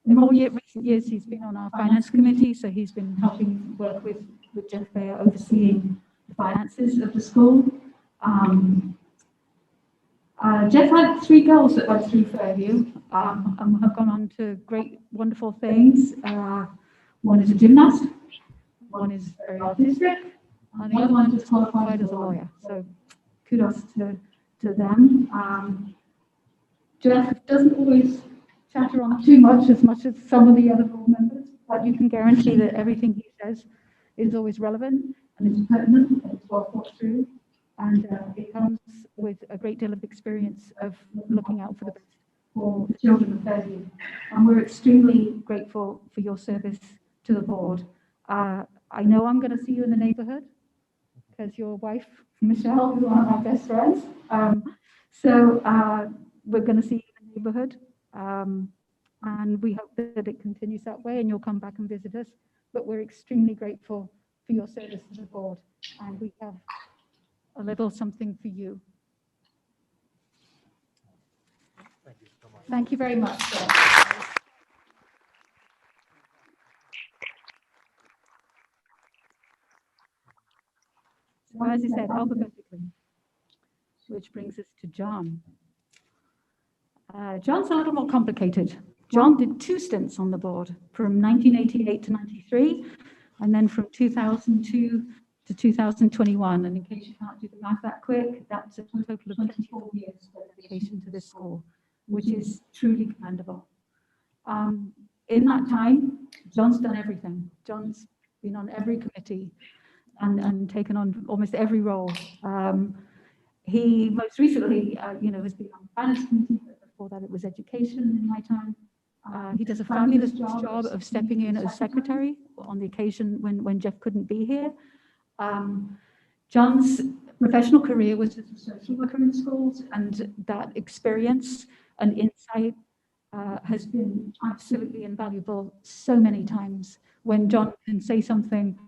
In more recent years, he's been on our finance committee, so he's been helping work with Jeff Fair, overseeing the finances of the school. Jeff had 3 girls that went through Fairview and have gone on to great, wonderful things. One is a gymnast, one is very autistic, and the other one just qualified as a lawyer. So kudos to them. Jeff doesn't always chatter on too much as some of the other board members, but you can guarantee that everything he says is always relevant. and it's pertinent, and it's well thought through, and it comes with a great deal of experience of looking out for the best for the children of Fairview. And we're extremely grateful for your service to the board. I know I'm going to see you in the neighborhood because your wife, Michelle, is one of my best friends. So we're going to see you in the neighborhood. And we hope that it continues that way and you'll come back and visit us. But we're extremely grateful for your service to the board. And we have a little something for you.
Thank you so much.
Thank you very much. So as I said, alphabetically, which brings us to John. John's a little more complicated. John did 2 stints on the board from 1988 to 93, and then from 2002 to 2021. And in case you can't do the math that quick, that's a total of 24 years of dedication to this school, which is truly commendable. In that time, John's done everything. John's been on every committee and taken on almost every role. He most recently, has been on the finance committee, but before that it was education in my time. He does a fabulous job of stepping in as secretary on the occasion when Jeff couldn't be here. John's professional career was as a social worker in schools, and that experience and insight has been absolutely invaluable so many times when John can say something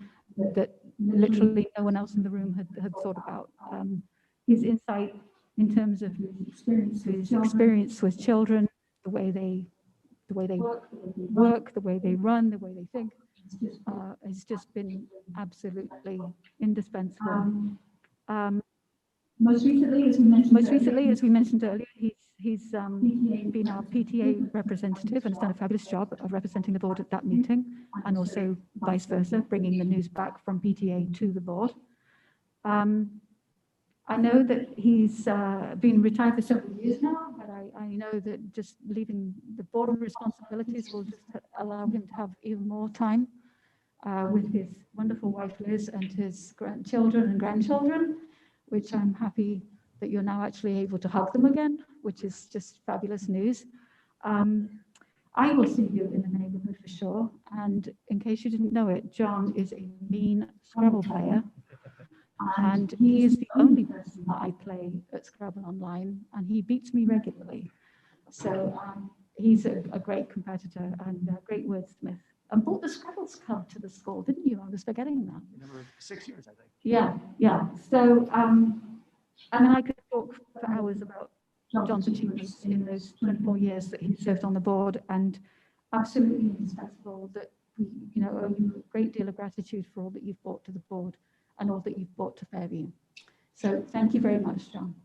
that literally no one else in the room had thought about. His insight in terms of his experience with children, the way they work, the way they run, the way they think, has just been absolutely indispensable. Most recently, as we mentioned earlier, he's been our PTA representative and has done a fabulous job of representing the board at that meeting, and also vice versa, bringing the news back from PTA to the board. I know that he's been retired for several years now, but I know that just leaving the board responsibilities will just allow him to have even more time with his wonderful wife Liz and his grandchildren and grandchildren, which I'm happy that you're now actually able to hug them again, which is just fabulous news. I will see you in the neighborhood for sure. And in case you didn't know it, John is a mean Scrabble player. And he is the only person that I play at Scrabble online, and he beats me regularly. So he's a great competitor and a great wordsmith. And brought the Scrabbles Club to the school, didn't you? I was forgetting that.
Number 6 years, I think.
Yeah. So, and then I could talk for hours about John's achievements in those 24 years that he served on the board, and absolutely indispensable that we, owe you a great deal of gratitude for all that you've brought to the board and all that you've brought to Fairview. So thank you very much, John.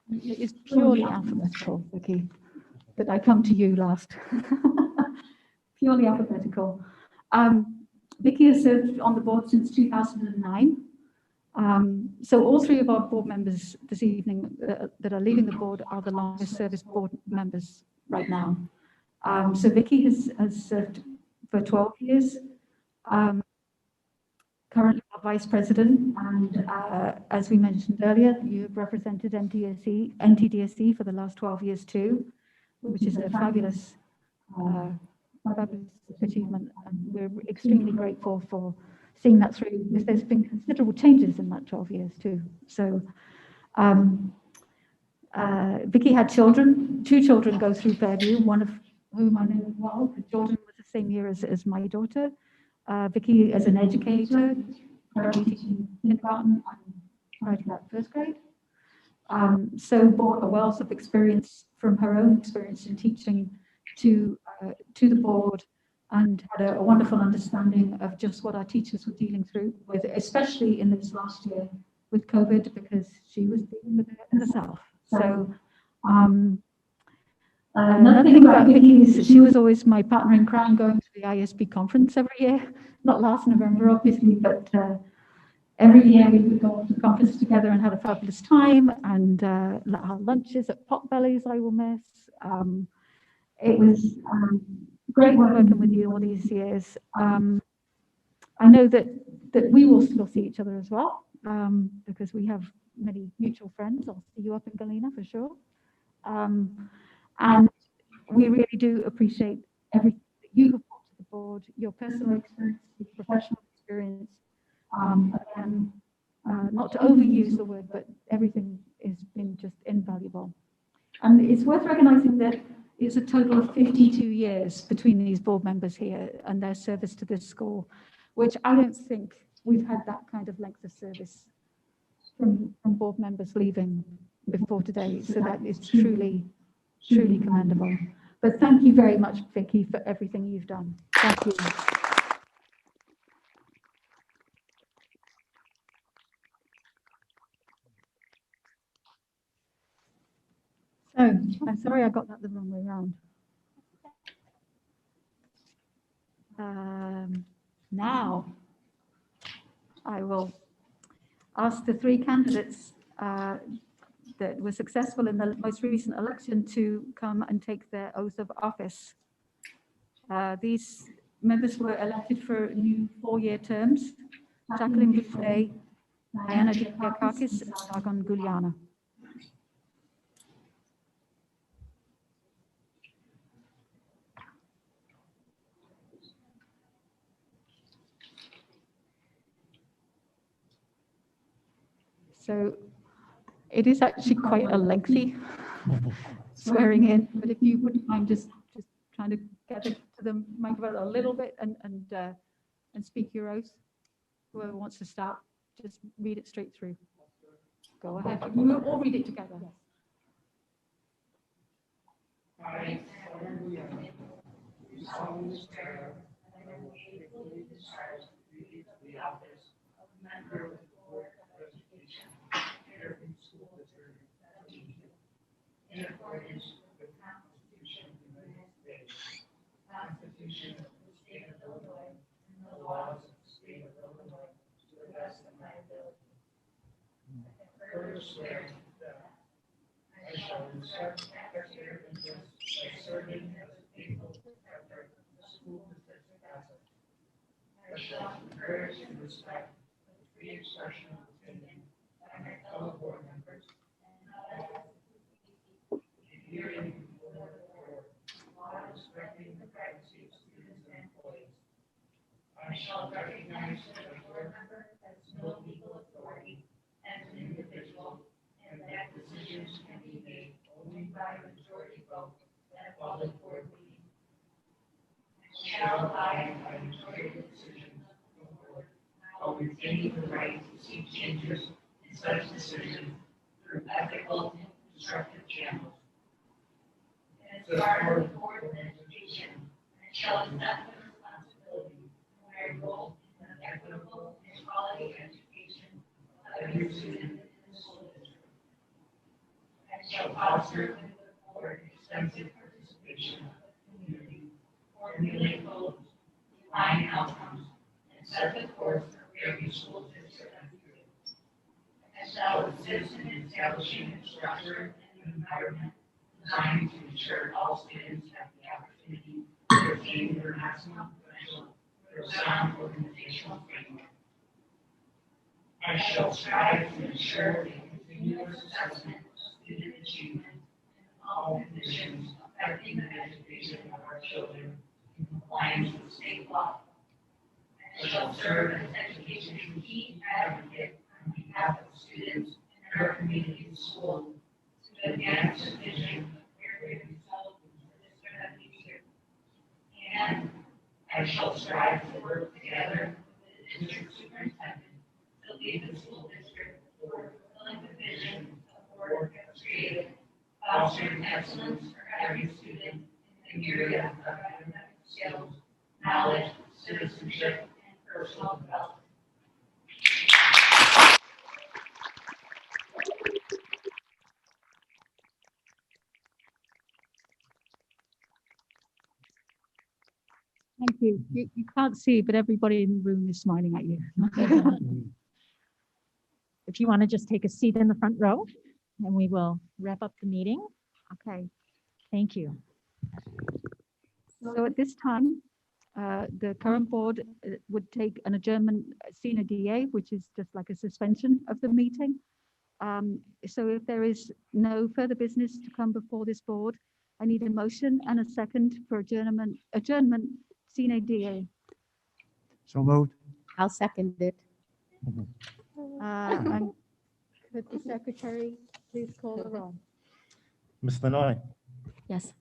It is purely alphabetical, Vicky, that I come to you last. Purely alphabetical. Vicky has served on the board since 2009. So all 3 of our board members this evening that are leaving the board are the longest service board members right now. So Vicky has served for 12 years. Currently our vice president, and as we mentioned earlier, you've represented NTDSE for the last 12 years too, which is a fabulous achievement, and we're extremely grateful for seeing that through, because there's been considerable changes in that 12 years too. So Vicky had children, 2 children go through Fairview, one of whom I know well. Jordan was the same year as my daughter. Vicky, as an educator, currently teaching kindergarten and trying to get 1st grade. So brought a wealth of experience from her own experience in teaching to the board, and had a wonderful understanding of just what our teachers were dealing through with, especially in this last year with COVID, because she was dealing with it herself. So another thing about Vicky is she was always my partner in crime going to the ISB conference every year, not last November, obviously, but every year we would go to the conference together and had a fabulous time, and our lunches at Potbellies I will miss. It was great working with you all these years. I know that we will still see each other as well, because we have many mutual friends. I'll see you up in Galena for sure. And we really do appreciate everything that you have brought to the board, your personal experience, your professional experience. Again, not to overuse the word, but everything has been just invaluable. And it's worth recognizing that it's a total of 52 years between these board members here and their service to this school, which I don't think we've had that kind of length of service from board members leaving before today. So that is truly commendable. But thank you very much, Vicky, for everything you've done. Thank you. So I'm sorry I got that the wrong way around. Now I will ask the three candidates that were successful in the most recent election to come and take their oath of office. These members were elected for new 4-year terms: Jacqueline Boucher, Diana Diakakis, and Sargon Guliana. So it is actually quite a lengthy swearing in, but if you wouldn't mind just trying to get it to the microphone a little bit and speak your oath. Whoever wants to start, just read it straight through. Go ahead. We'll all read it together.
I solemnly swear that I will faithfully discharge the duties of the office of member of the Board of Education, Fairview School District, in accordance with the Constitution of the United States, the Constitution of the State of Illinois, and the laws of the State of Illinois, to the best of my ability. I further swear that I shall respect and protect interests by serving as a faithful protector of the school district's assets. I shall encourage and respect the free expression of opinion by my fellow board members, and I will be hearing before the board while respecting the privacy of students and employees. I shall recognize that a board member has no legal authority as an individual, and that decisions can be made only by a majority vote at a public board meeting. I shall abide by majority decisions of the board, while retaining the right to seek changes in such decisions through ethical and constructive channels. As part of the Board of Education, I shall accept the responsibility of my role in the equitable and quality education of every student in the school district. I shall foster and support extensive participation of the community, formulate goals, define outcomes, and set the course for Fairview School District. I shall assist in establishing a structure and environment designed to ensure all students have the opportunity to attain their maximum potential through a sound organizational framework. I shall strive to ensure a continuous assessment of student achievement in all conditions affecting the education of our children in compliance with state law. I shall serve as education's key advocate on behalf of students and our community schools to advance the vision of Fairview School District of the future. And I shall strive to work together with the district superintendent to lead the school district toward fulfilling the vision of the board has created, fostering excellence for every student in the area of academic skills, knowledge, citizenship, and personal development.
Thank you. You can't see, but everybody in the room is smiling at you.
if you want to just take a seat in the front row, and we will wrap up the meeting. Okay, thank you.
So at this time, the current board would take an adjournment sine die, which is just like a suspension of the meeting. So if there is no further business to come before this board, I need a motion and a second for adjournment sine die.
So moved.
I'll second it.
And could the secretary please call the roll?
Ms. Lanoy,
Yes.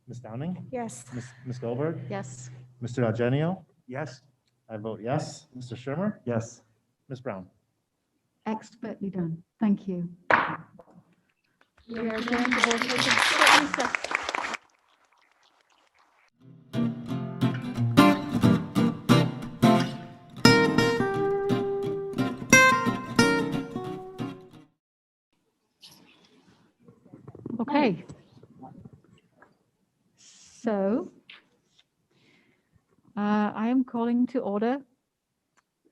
Ms. Downing,
Yes.
Ms. Goldberg,
Yes.
Mr. Eugenio,
Yes.
I vote yes. Mr. Shermer,
Yes.
Ms. Brown.
Expertly done. Thank you. We are adjourned. The board takes a short recess. Okay. So I am calling to order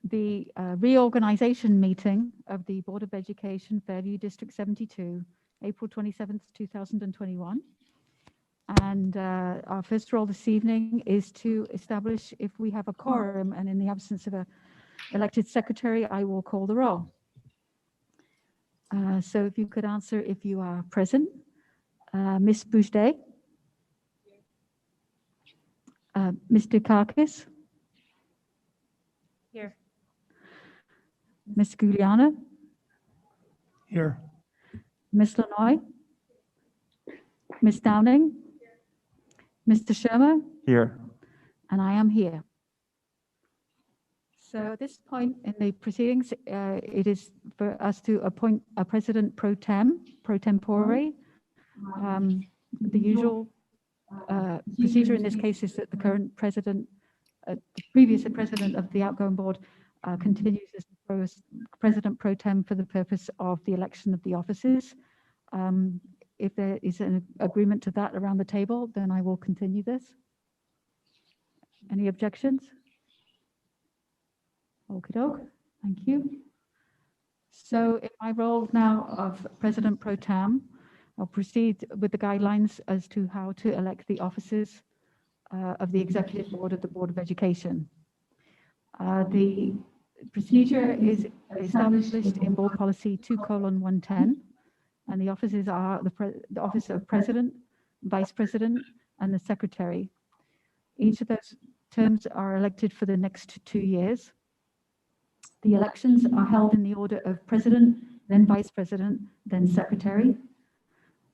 the reorganization meeting of the Board of Education, Fairview District 72, April 27th, 2021. And our first role this evening is to establish if we have a quorum, and in the absence of an elected secretary, I will call the roll. So if you could answer if you are present. Ms. Boujde? Mr. Karkis?
Here.
Ms. Guliana?
Here.
Ms. Lanoy? Ms. Downing? Mr. Shermer?
Here.
And I am here. So at this point in the proceedings, it is for us to appoint a president pro tempore. The usual procedure in this case is that the current president, the previous president of the outgoing board, continues as the president pro tem for the purpose of the election of the officers. If there is an agreement to that around the table, then I will continue this. Any objections? Okie doke, thank you. So in my role now of president pro tem, I'll proceed with the guidelines as to how to elect the officers of the executive board of the Board of Education. The procedure is established in board policy 2:110, and the officers are the office of president, vice president, and the secretary. Each of those terms are elected for the next 2 years. The elections are held in the order of president, then vice president, then secretary.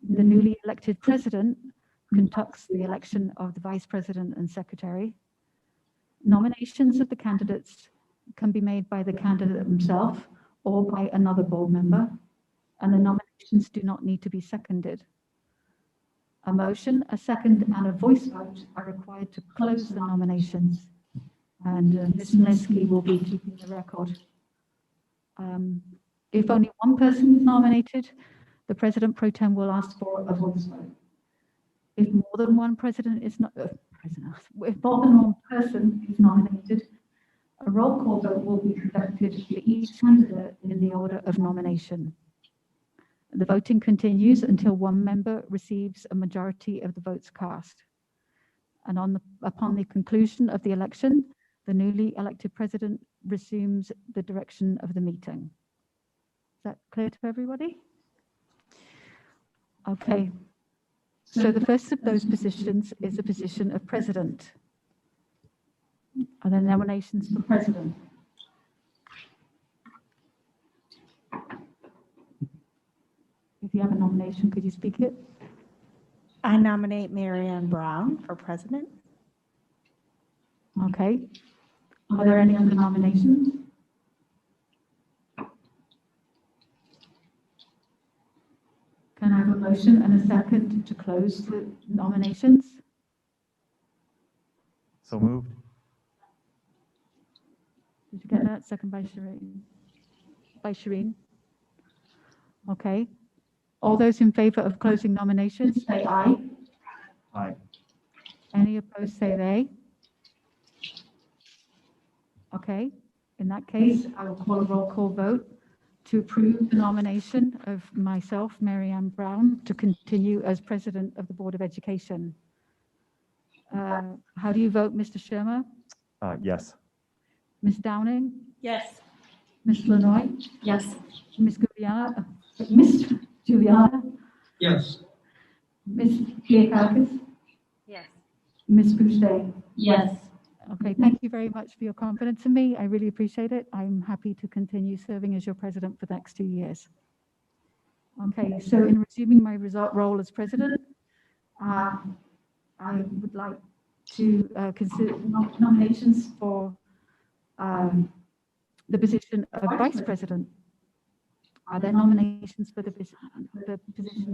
The newly elected president conducts the election of the vice president and secretary. Nominations of the candidates can be made by the candidate himself or by another board member, and the nominations do not need to be seconded. A motion, a second, and a voice vote are required to close the nominations, and Ms. Mlesky will be keeping the record. If only one person is nominated, the president pro tem will ask for a voice vote. If more than one president is not, if more than one person is nominated, a roll call vote will be conducted for each candidate in the order of nomination. The voting continues until one member receives a majority of the votes cast. And upon the conclusion of the election, the newly elected president resumes the direction of the meeting. Is that clear to everybody? Okay. So the first of those positions is the position of president. Are there nominations for president? If you have a nomination, could you speak it?
I nominate Marianne Brown for president.
Okay. Are there any other nominations? Can I have a motion and a second to close the nominations?
So moved.
Did you get that? Second by Shireen. By Shireen. Okay. All those in favor of closing nominations, say aye.
Aye.
Any opposed, say nay. Okay. In that case, I will call a roll call vote to approve the nomination of myself, Mary Ann Brown, to continue as President of the Board of Education. How do you vote, Mr. Shermer?
Yes.
Ms. Downing?
Yes.
Ms. Lanoy?
Yes.
Ms. Juliana? Ms. Juliana?
Yes.
Ms. Giacakis?
Yes.
Ms. Boucher?
Yes.
Okay, thank you very much for your confidence in me. I really appreciate it. I'm happy to continue serving as your president for the next 2 years. Okay, so in resuming my role as president, I would like to consider nominations for the position of vice president. Are there nominations for the position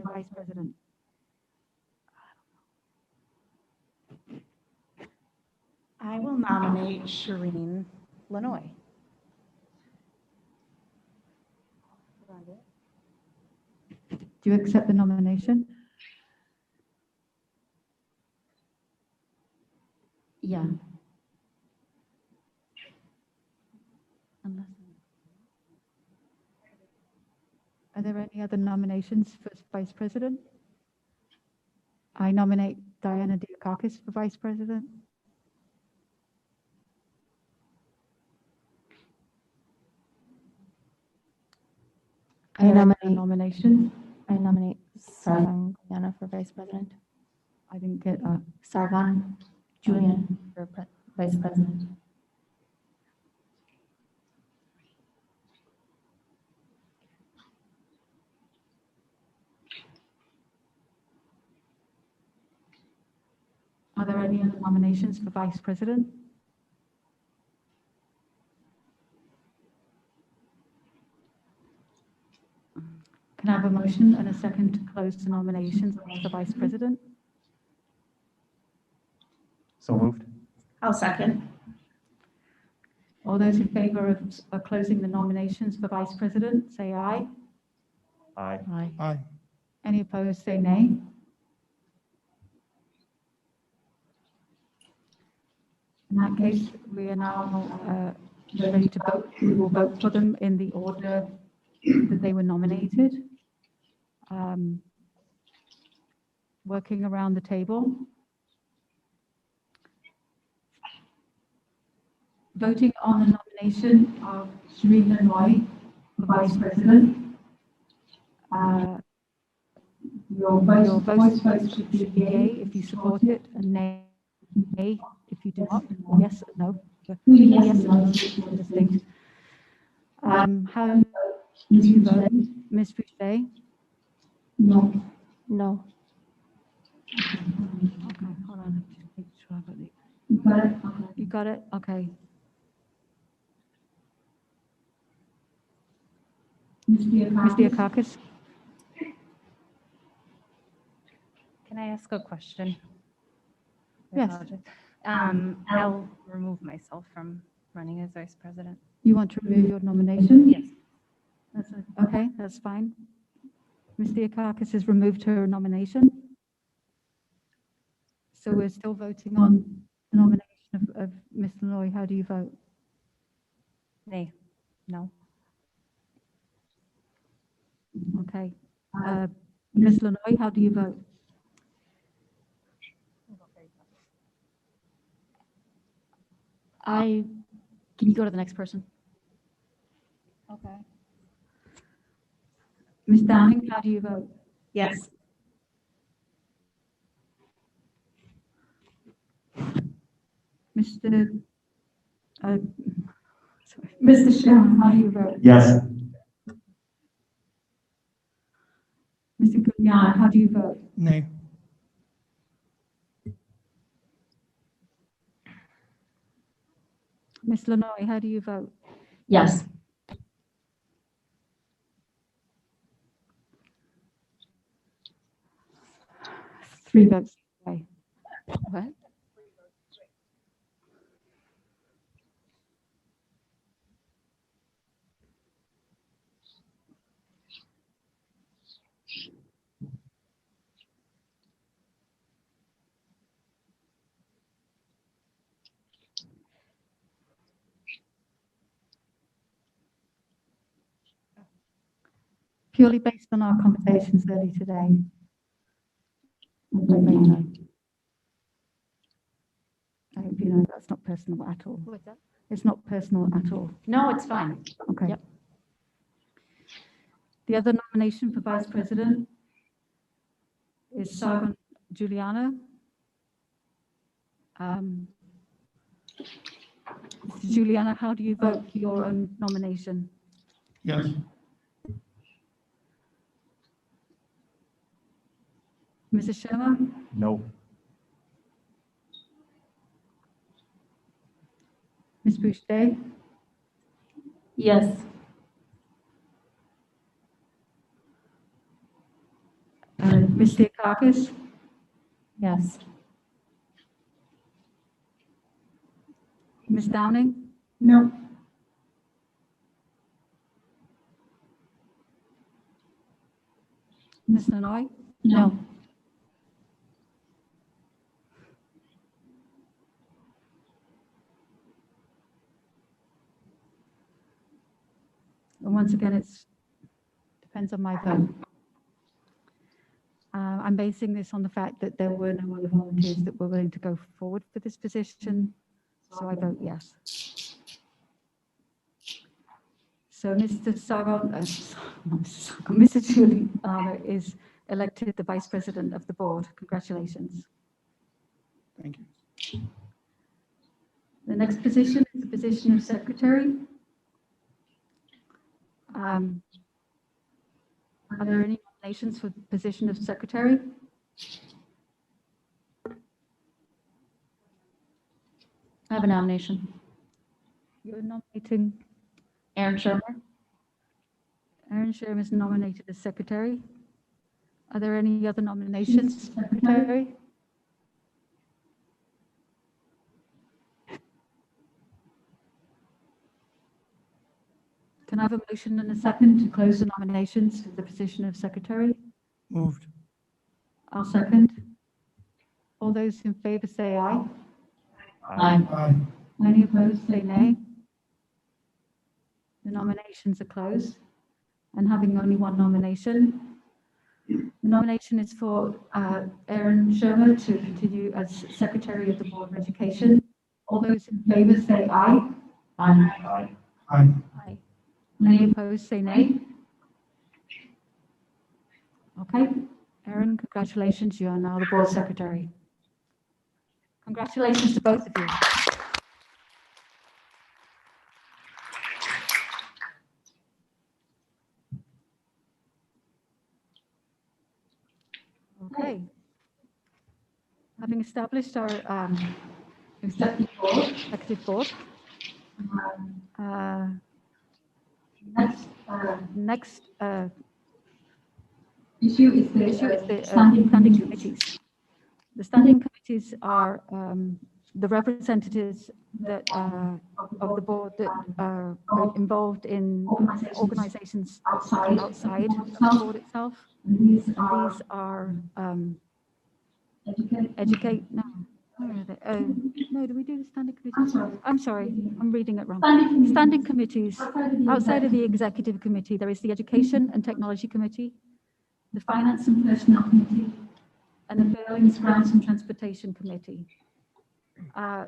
of vice president?
I will nominate Shireen Lanoy.
Do you accept the nomination?
Yeah.
Are there any other nominations for vice president? I nominate Diana Diakakis for vice president.
I nominate
nomination.
I nominate Sarvan Guyana for vice president.
I didn't get
Sarvan Julian for vice president.
Are there any other nominations for vice president? Can I have a motion and a second to close the nominations for vice president?
So moved.
I'll second.
All those in favor of closing the nominations for vice president, say aye.
Aye.
Aye.
Aye.
Any opposed, say nay. In that case, we are now ready to vote. We will vote for them in the order that they were nominated. Working around the table. Voting on the nomination of Shireen Lanoy for vice president. Your vote should be yea if you support it, and nay if you do not. Yes, no. Yes, no. Distinct. How do you vote, Ms. Boucher?
No. No.
Okay, hold on. Just make sure I got it.
You got it? Okay.
You got it? Okay. Ms. Diakakis?
Can I ask a question? I
Yes.
apologize. I'll remove myself from running as vice president.
You want to remove your nomination?
Yes.
Okay, that's fine. Ms. Diakakis has removed her nomination. So we're still voting on the nomination of Ms. Lanoy. How do you vote?
Nay. No.
Okay. Ms. Lanoy, how do you vote?
Can you go to the next person?
Okay. Ms. Downing, how do you vote?
Yes.
Mr. Mr. Sherman, how do you vote?
Yes.
Mr. Gugliana, how do you vote?
Nay.
Ms. Lanoy, how do you vote?
Yes.
Three votes. Okay.
What?
purely based on our conversations earlier today. I don't really know. I hope you know that's not personal at all.
What's that?
It's not personal at all.
No, it's fine.
Okay.
Yep.
The other nomination for vice president is Sargon Juliana. Juliana, how do you vote for your own nomination?
Yes.
Mrs. Shermer?
No.
Ms. Boucher?
Yes.
Ms. Theakakis?
Yes.
Ms. Downing?
No.
Ms. Nanoy?
No.
And once again, it depends on my vote. I'm basing this on the fact that there were no other volunteers that were willing to go forward for this position, so I vote yes. So Mr. Sargon, Mr. Juliana is elected the Vice President of the Board. Congratulations.
Thank you.
The next position is the position of Secretary. Are there any nominations for the position of Secretary?
I have a nomination.
You're nominating
Aaron Shermer.
Aaron Sherman is nominated as Secretary. Are there any other nominations for Secretary? Can I have a motion and a second to close the nominations for the position of Secretary?
Moved.
I'll second. All those in favor say aye.
Aye.
Aye.
Any opposed say nay. The nominations are closed. And having only one nomination, the nomination is for Aaron Sherman to continue as Secretary of the Board of Education. All those in favor say aye.
Aye.
Aye.
Aye. Any opposed say nay. Okay, Aaron, congratulations. You are now the Board Secretary. Congratulations to both of you. Okay. Having established our executive board, next issue is the standing committees. The standing committees are the representatives that of the board that are involved in organizations outside the board itself. And these are educate. No, where are they? No, do we do the standing committees? I'm sorry, I'm reading it wrong. Standing committees outside of the executive committee. There is the Education and Technology Committee, the Finance and Personnel Committee, and the Buildings, Grounds and Transportation Committee.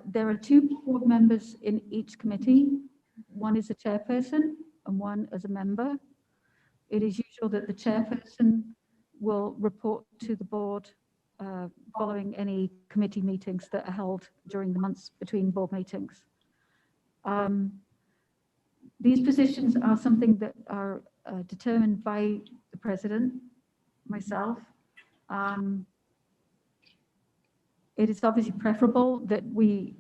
There are two board members in each committee. One is a chairperson and one as a member. It is usual that the chairperson will report to the board following any committee meetings that are held during the months between board meetings. These positions are something that are determined by the president, myself. It is obviously preferable that we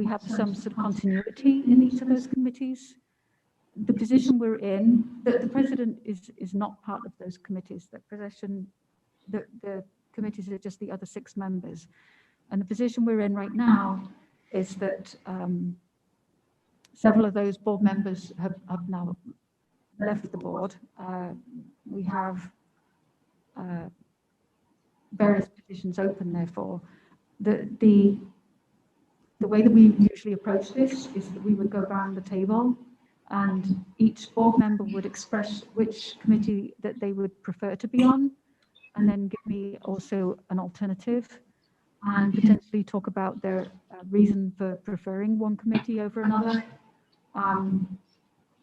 have some sort of continuity in each of those committees. The position we're in, the president is not part of those committees. The committees are just the other 6 members. And the position we're in right now is that several of those board members have now left the board. We have various positions open, therefore. The way that we usually approach this is that we would go around the table and each board member would express which committee that they would prefer to be on, and then give me also an alternative, and potentially talk about their reason for preferring one committee over another.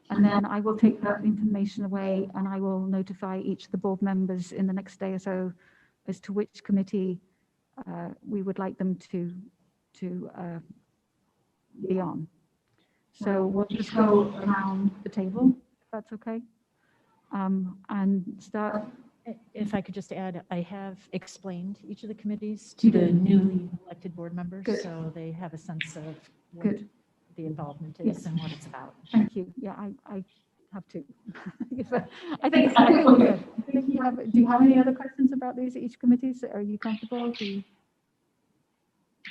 And then I will take that information away and I will notify each of the board members in the next day or so as to which committee we would like them to be on. So we'll just go around the table, if that's okay. And start.
If I could just add, I have explained each of the committees to the newly elected board members,
Good.
so they have a sense of what
Good.
the involvement is
Yes.
and what it's about.
Thank you. Yeah, I have to. I think we're good. I think you have, do you have any other questions about these, each committees? Are you comfortable? Okay,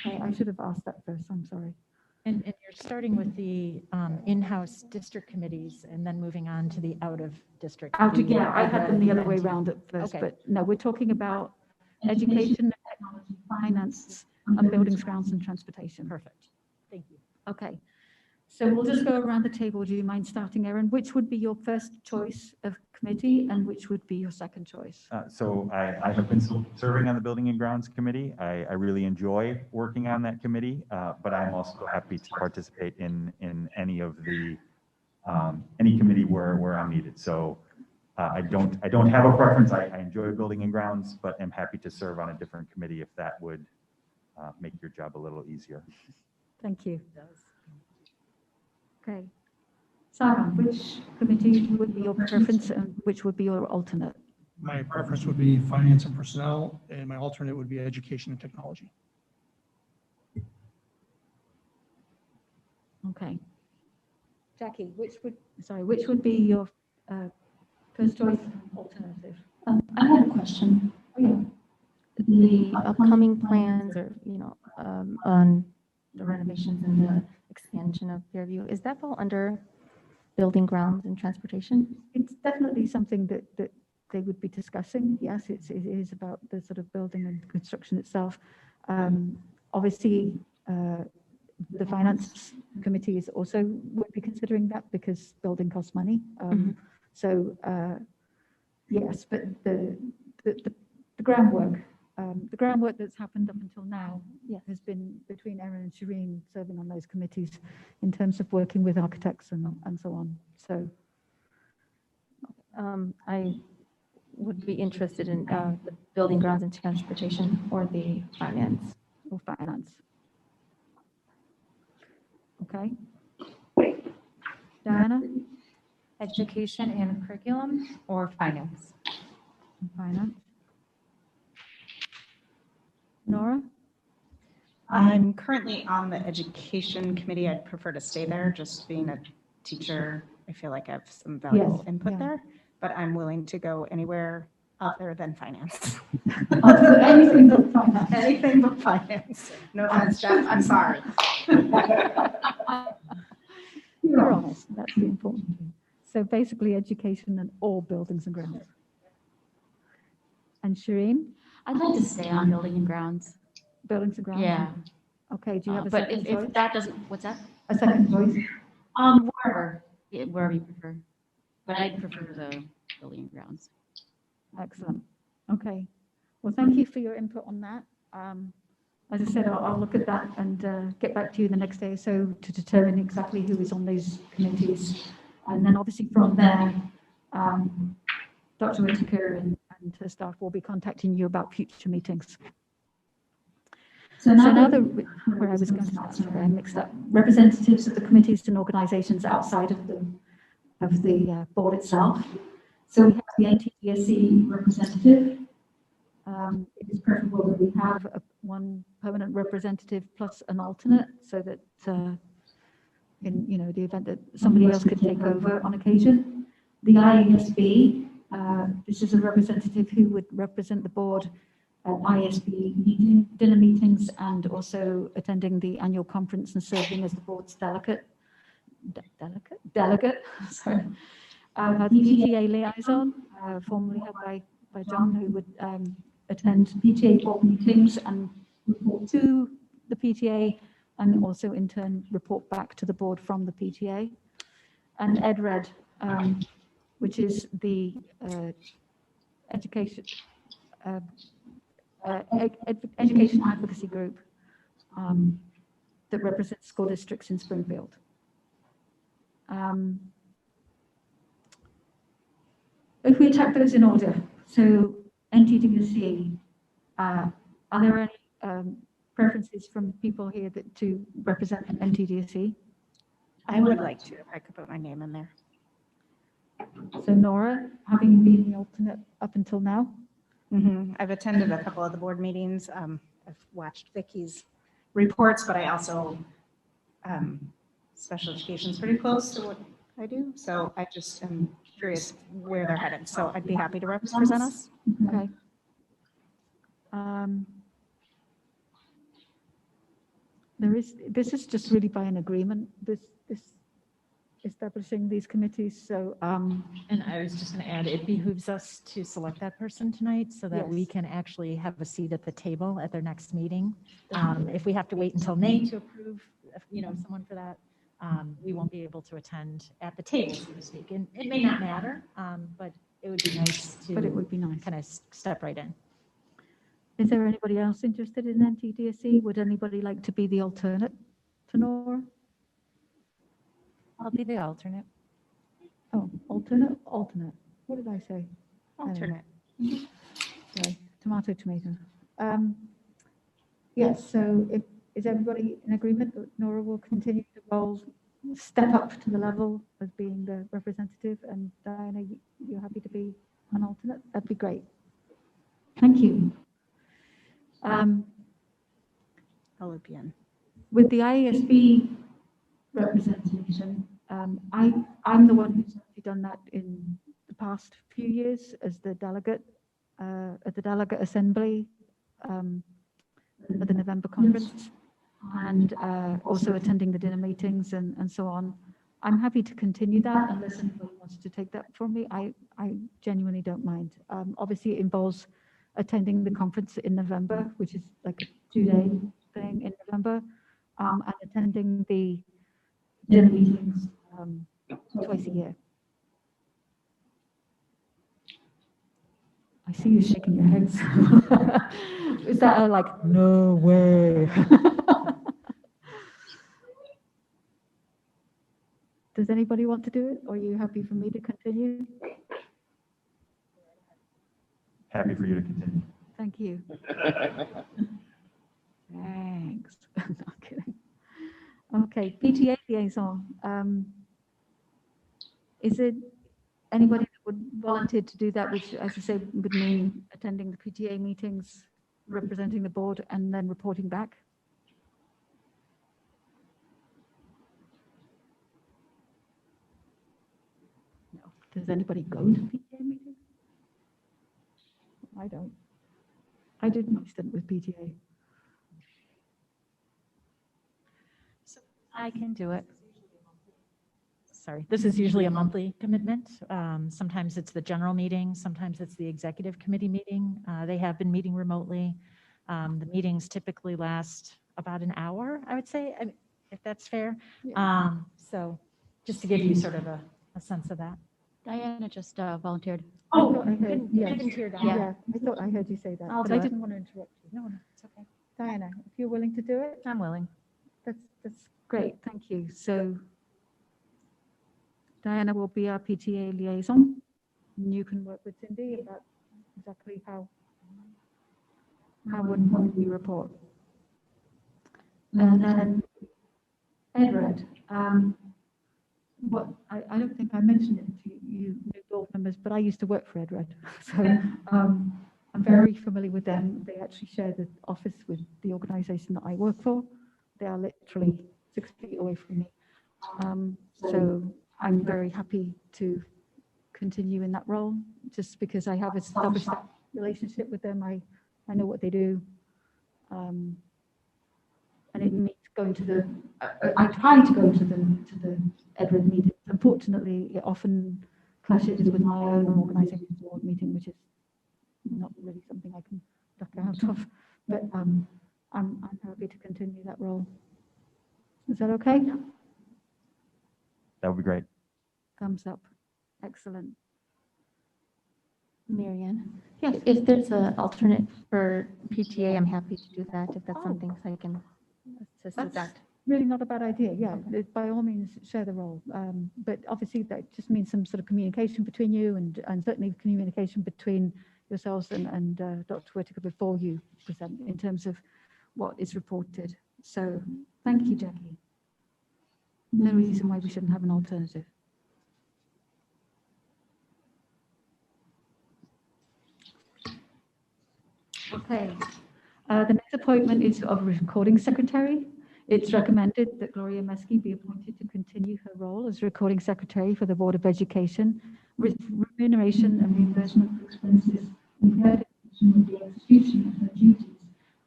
I should have asked that first. I'm sorry.
And you're starting with the in-house district committees and then moving on to the out-of-district.
Yeah, I had them the other way around at first,
Okay.
but no, we're talking about education, technology, finance, and buildings, grounds, and transportation.
Perfect. Thank you.
Okay, so we'll just go around the table. Do you mind starting, Erin? Which would be your first choice of committee and which would be your second choice?
So I have been serving on the Building and Grounds Committee. I really enjoy working on that committee, but I'm also happy to participate in any of the any committee where I'm needed. So I don't have a preference. I enjoy Building and Grounds, but I'm happy to serve on a different committee if that would make your job a little easier.
Thank you. Okay. Sarah, which committee would be your preference and which would be your alternate?
My preference would be finance and personnel, and my alternate would be education and technology.
Okay. Jackie, which would be your first choice and alternative?
I had a question.
Oh, yeah.
The upcoming plans or, on the renovations and the expansion of Fairview, is that fall under building, grounds, and transportation?
It's definitely something that they would be discussing. Yes, it is about the sort of building and construction itself. Obviously, the finance committee is also would be considering that because building costs money. So yes, but the groundwork. The groundwork that's happened up until now has been between Erin and Shireen serving on those committees in terms of working with architects and so on. So
I would be interested in the building, grounds, and transportation or the finance.
Or finance. Okay. Diana?
Education and curriculum or finance?
Finance. Nora?
I'm currently on the education committee. I'd prefer to stay there, just being a teacher. I feel like I have some valuable input there, but I'm willing to go anywhere other than finance.
Anything but finance.
Anything but finance. No offense, Jeff, I'm sorry.
You're honest, that's the important thing. So basically education and all buildings and grounds. And Shireen?
I'd like to stay on building and grounds.
Buildings and grounds?
Yeah.
Okay, do you have a
But
second choice?
if that doesn't, what's that?
A second choice?
Wherever you prefer. But I'd prefer the building and grounds.
Excellent. Okay. Well, thank you for your input on that. As I said, I'll look at that and get back to you the next day or so to determine exactly who is on those committees. And then obviously from there, Dr. Whitaker and her staff will be contacting you about future meetings. So now where I was going to start, sorry, I mixed up. Representatives of the committees and organisations outside of the board itself. So we have the NTDSC representative. It is preferable that we have one permanent representative plus an alternate, so that in the event that somebody else could take over on occasion. The IASB, this is a representative who would represent the board at IASB dinner meetings and also attending the annual conference and serving as the board's delegate. Sorry. The PTA liaison, formerly held by John, who would attend PTA board meetings and report to the PTA and also in turn report back to the board from the PTA. and EdRed, which is the education education advocacy group that represents school districts in Springfield. If we attack those in order, so NTDC, are there any preferences from people here to represent NTDC?
I would like to, if I could put my name in there.
So Nora, having been the alternate up until now?
I've attended a couple of the board meetings. I've watched Vicky's reports, but I also, special education is pretty close to what I do. So I just am curious where they're headed. So I'd be happy to represent us.
Okay. This is just really by an agreement, this establishing these committees, so.
And I was just gonna add, it behooves us to select that person tonight so that we
Yes.
can actually have a seat at the table at their next meeting. If we have to wait until May to approve, someone for that, we won't be able to attend at the table, so to speak. And it may not matter, but it would be nice to.
But it would be nice.
Kind of step right in.
Is there anybody else interested in NTDSE? Would anybody like to be the alternate to Nora?
I'll be the alternate.
Oh, alternate. What did I say?
Alternate.
Sorry, tomato. Yes, so is everybody in agreement that Nora will continue to role, step up to the level as being the representative, and Diana, you're happy to be an alternate? That'd be great. Thank you.
Olympian.
With the IASB representation, I'm the one who's actually done that in the past few years as the delegate at the delegate assembly at the November conference, and also attending the dinner meetings and so on. I'm happy to continue that unless anybody wants to take that from me. I genuinely don't mind. Obviously, it involves attending the conference in November, which is like a 2-day thing in November, and attending the dinner meetings twice a year. I see you shaking your heads. Is that a like, no way? Does anybody want to do it? Or are you happy for me to continue?
Happy for you to continue.
Thank you. Thanks. Not kidding. Okay, PTA liaison. Is it anybody that would volunteer to do that, which, as I say, would mean attending the PTA meetings, representing the board, and then reporting back? No. Does anybody go to PTA meetings? I don't. I did my stint with PTA.
I can do it. Sorry, this is usually a monthly commitment. Sometimes it's the general meeting, sometimes it's the executive committee meeting. They have been meeting remotely. The meetings typically last about an hour, I would say, if that's fair. So just to give you sort of a sense of that.
Diana just volunteered.
Oh,
I heard, yeah.
Yeah.
I thought I heard you say that,
I'll
but
do
I
it.
didn't want to interrupt you.
No, it's okay.
Diana, if you're willing to do it,
I'm willing.
that's great. Thank you. So Diana will be our PTA liaison. And you can work with Cindy about exactly how and when we report. And then EdRed. I don't think I mentioned it to you new board members, but I used to work for EdRed. So I'm very familiar with them. They actually share the office with the organization that I work for. They are literally 6 feet away from me. So I'm very happy to continue in that role, just because I have established that relationship with them. I know what they do. And it means going to the, I try to go to the EdRed meetings. Unfortunately, it often clashes with my own organization board meeting, which is not really something I can duck out of. But I'm happy to continue that role. Is that okay?
That would be great.
Thumbs up. Excellent.
Marianne?
Yes.
If there's an alternate for PTA, I'm happy to do that if that's something I can assist with
That's
that.
really not a bad idea. Yeah, by all means, share the role. But obviously, that just means some sort of communication between you and certainly communication between yourselves and Dr. Whittaker before you present in terms of what is reported. So thank you, Jackie. No reason why we shouldn't have an alternative. Okay. The next appointment is of a recording secretary. It's recommended that Gloria Mesky be appointed to continue her role as recording secretary for the Board of Education with remuneration and reimbursement for expenses incurred in connection with the execution of her duties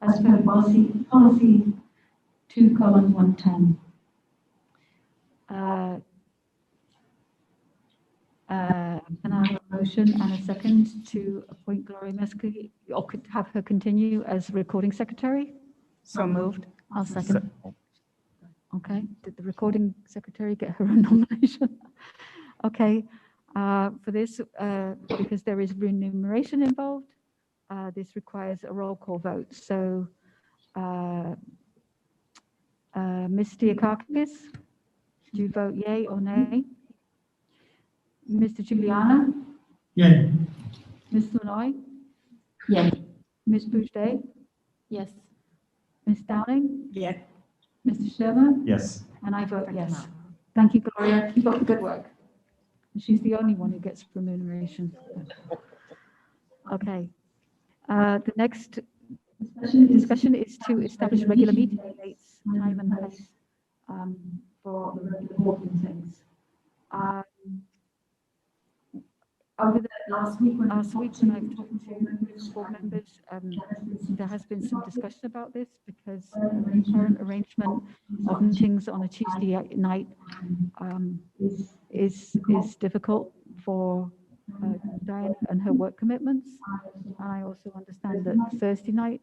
as per policy 2:110. Can I have a motion and a second to appoint Gloria Mesky or could have her continue as recording secretary?
So moved.
I'll second. Okay, did the recording secretary get her own nomination? Okay, for this, because there is remuneration involved, this requires a roll call vote. So, Ms. Diakakis, do you vote yay or nay? Mr. Juliana?
Yay.
Ms. Lanoy?
Yay.
Ms. Boujde?
Yes.
Ms. Downing?
Yeah.
Mr. Sherman?
Yes.
And I vote yes. Thank you, Gloria. Keep up the good work. She's the only one who gets remuneration. Okay. The next discussion is to establish regular meeting dates, time and place for the regular board meetings. Over the last week when I've talked to board members, there has been some discussion about this because the current arrangement of meetings on a Tuesday night is difficult for Diane and her work commitments. And I also understand that Thursday night,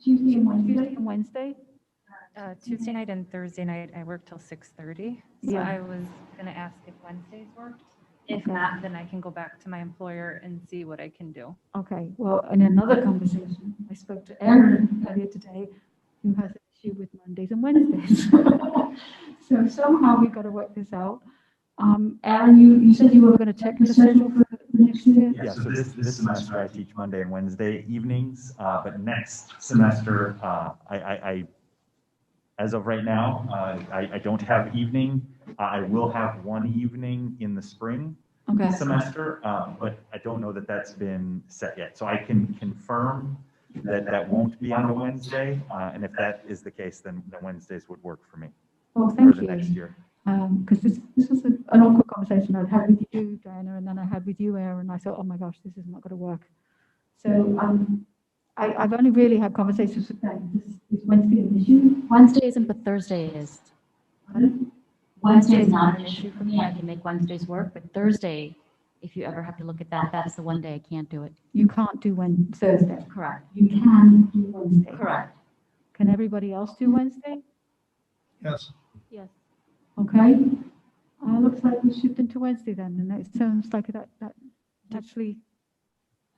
Tuesday and Wednesday.
Tuesday night and Thursday night, I work till 6:30. So
Yeah.
I was gonna ask if Wednesdays worked. If not, then I can go back to my employer and see what I can do.
Okay, well, in another conversation, I spoke to Erin earlier today, who has an issue with Mondays and Wednesdays. So somehow we've got to work this out. Erin, you said you were going to check the schedule for next year?
Yeah, so this semester I teach Monday and Wednesday evenings, but next semester, as of right now, I don't have evening. I will have one evening in the spring semester, but I don't know that that's been set yet. So I can confirm that that won't be on a Wednesday, and if that is the case, then the Wednesdays would work for me.
Well, thank
for the
you.
next year.
Because this was an awkward conversation I'd had with you, Diana, and then I had with you, Erin, and I thought, oh my gosh, this is not going to work. So I've only really had conversations with them. Is Wednesday an issue?
Wednesday isn't, but Thursday is.
Pardon?
Wednesday is not an issue for me. I can make Wednesdays work, but Thursday, if you ever have to look at that, that's the one day I can't do it.
You can't do Thursday.
Correct.
You can do Wednesday.
Correct.
Can everybody else do Wednesday?
Yes.
Yes. Okay. Looks like we shift into Wednesday then, and it sounds like that actually.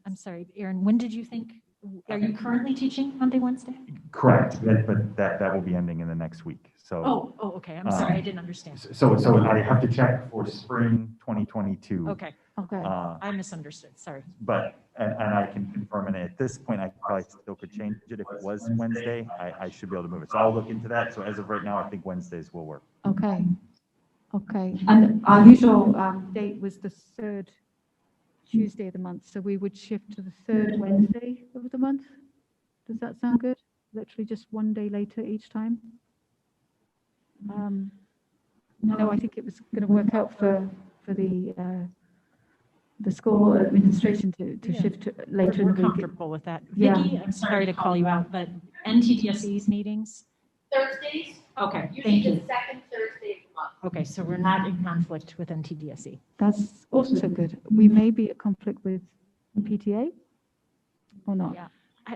I'm sorry, Erin, when did you think, are you currently teaching Monday, Wednesday?
Correct, but that will be ending in the next week, so.
Oh, okay, I'm sorry, I didn't understand.
So I have to check for spring 2022.
Okay, I misunderstood, sorry.
But, and I can confirm, and at this point, I probably still could change it. If it was Wednesday, I should be able to move it. So I'll look into that. So as of right now, I think Wednesdays will work.
Okay. Okay. And our usual date was the third Tuesday of the month, so we would shift to the third Wednesday of the month. Does that sound good? Literally just one day later each time. No, I think it was going to work out for the school administration to shift to later in the
We're
week.
comfortable with that.
Yeah.
Vicki, I'm sorry to call you out, but NTDSE's meetings?
Thursdays.
Okay,
Usually
thank
the
you.
second Thursday of the month.
Okay, so we're not in conflict with NTDSE.
That's also good. We may be at conflict with PTA or not.
Yeah.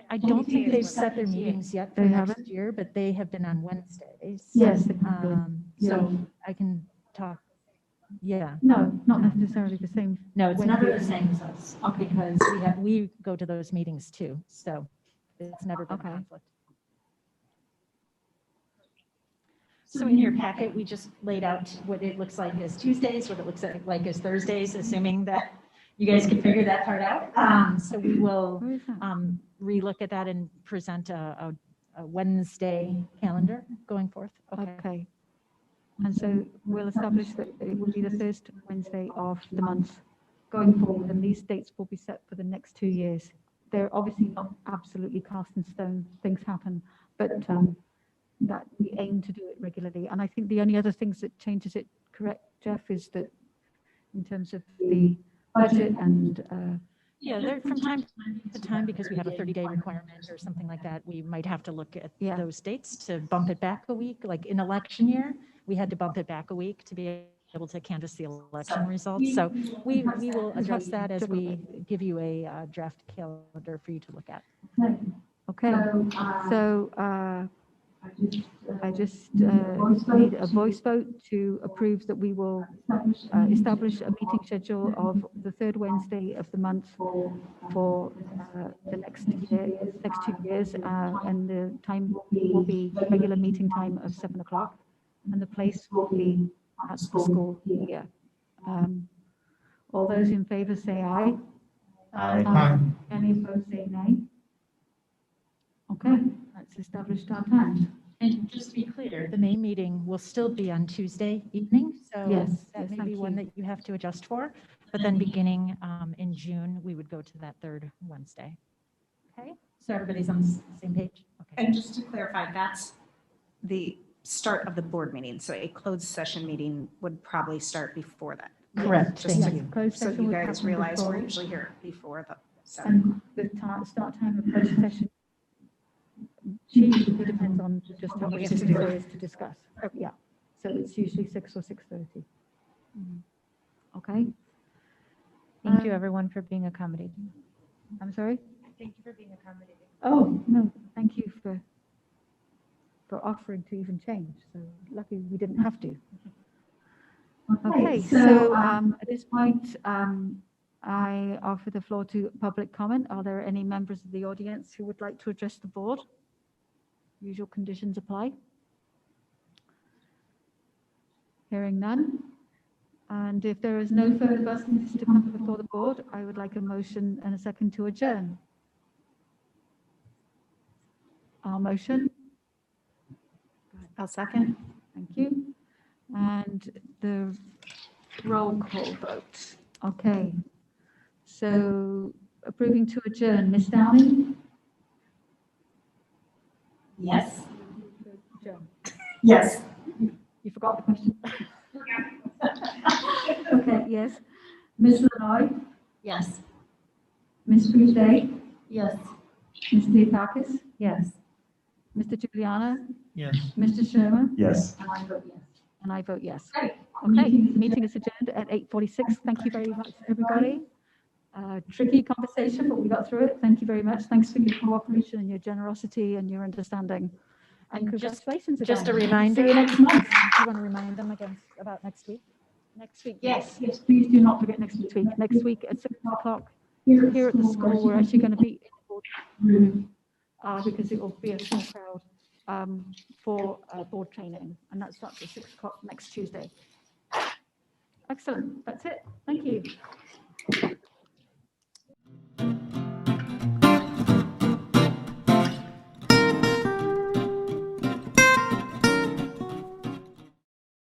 I don't think they've set their meetings yet for
They
next
haven't?
year, but they have been on Wednesdays.
Yes, they have been.
So
Yeah.
I can talk Yeah.
No, not necessarily the same.
No, it's
Wednesday.
never the same as us.
Okay.
Because we go to those meetings too, so it's never been a
Okay.
conflict. So in your packet, we just laid out what it looks like as Tuesdays, what it looks like as Thursdays, assuming that you guys can figure that part out. So we will relook at that and present a Wednesday calendar going forth.
Okay. And so we'll establish that it will be the first Wednesday of the month going forward, and these dates will be set for the next 2 years. They're obviously not absolutely cast in stone, things happen, but that we aim to do it regularly. And I think the only other things that changes it, correct, Jeff, is that in terms of the budget and
Yeah, there, from time to time, because we have a 30-day requirement or something like that, we might have to look at those dates to bump it back a week. Like in election year, we had to bump it back a week to be able to canvass the election results. So we will address that as we give you a draft calendar for you to look at.
Okay, so I just need a voice vote to approve that we will establish a meeting schedule of the third Wednesday of the month for the next year, next 2 years, and the time will be regular meeting time of 7 o'clock, and the place will be at the school here. All those in favor say aye.
Aye.
Any opposed say nay. Okay, that's established our time.
And just to be clear, the main meeting will still be on Tuesday evening, so
Yes,
that may
thank
be one
you.
that you have to adjust for. But then beginning in June, we would go to that third Wednesday. Okay, so everybody's on the same page? Okay.
And just to clarify, that's the start of the board meeting. So a closed session meeting would probably start before that.
Correct,
Just
thank
to-
you.
Closed
So
session
you
would
guys
happen
realize we're
before.
usually here before the.
And the start time of closed session usually depends on just how much there is to discuss. Yeah, so it's usually 6 or 6:30. Okay?
Thank you, everyone, for being accommodating.
I'm sorry?
Thank you for being accommodating.
Oh, no, thank you for offering to even change. So lucky we didn't have to. Okay, so at this point, I offer the floor to public comment. Are there any members of the audience who would like to address the board? Usual conditions apply. Hearing none. And if there is no further business to come before the board, I would like a motion and a second to adjourn. Our motion.
I'll second.
Thank you. And the roll call vote. Okay. So approving to adjourn, Ms. Downing?
Yes.
Adjourn.
Yes.
You forgot the question. Okay, yes. Ms. Lanoy?
Yes.
Ms. Boucher?
Yes.
Ms. Theotakis?
Yes.
Mr. Juliana?
Yes.
Mr. Sherman?
Yes.
And I vote yes. And I vote yes. Okay, meeting is adjourned at 8:46. Thank you very much, everybody. Tricky conversation, but we got through it. Thank you very much. Thanks for your cooperation and your generosity and your understanding. And congratulations again.
Just a reminder,
See you next month.
you want to remind them again about next week? Next week?
Yes, yes, please do not forget next week. Next week at 6 o'clock here at the school, we're actually going to be in the board room because it will be a small crowd for board training, and that starts at 6 o'clock next Tuesday. Excellent. That's it. Thank you.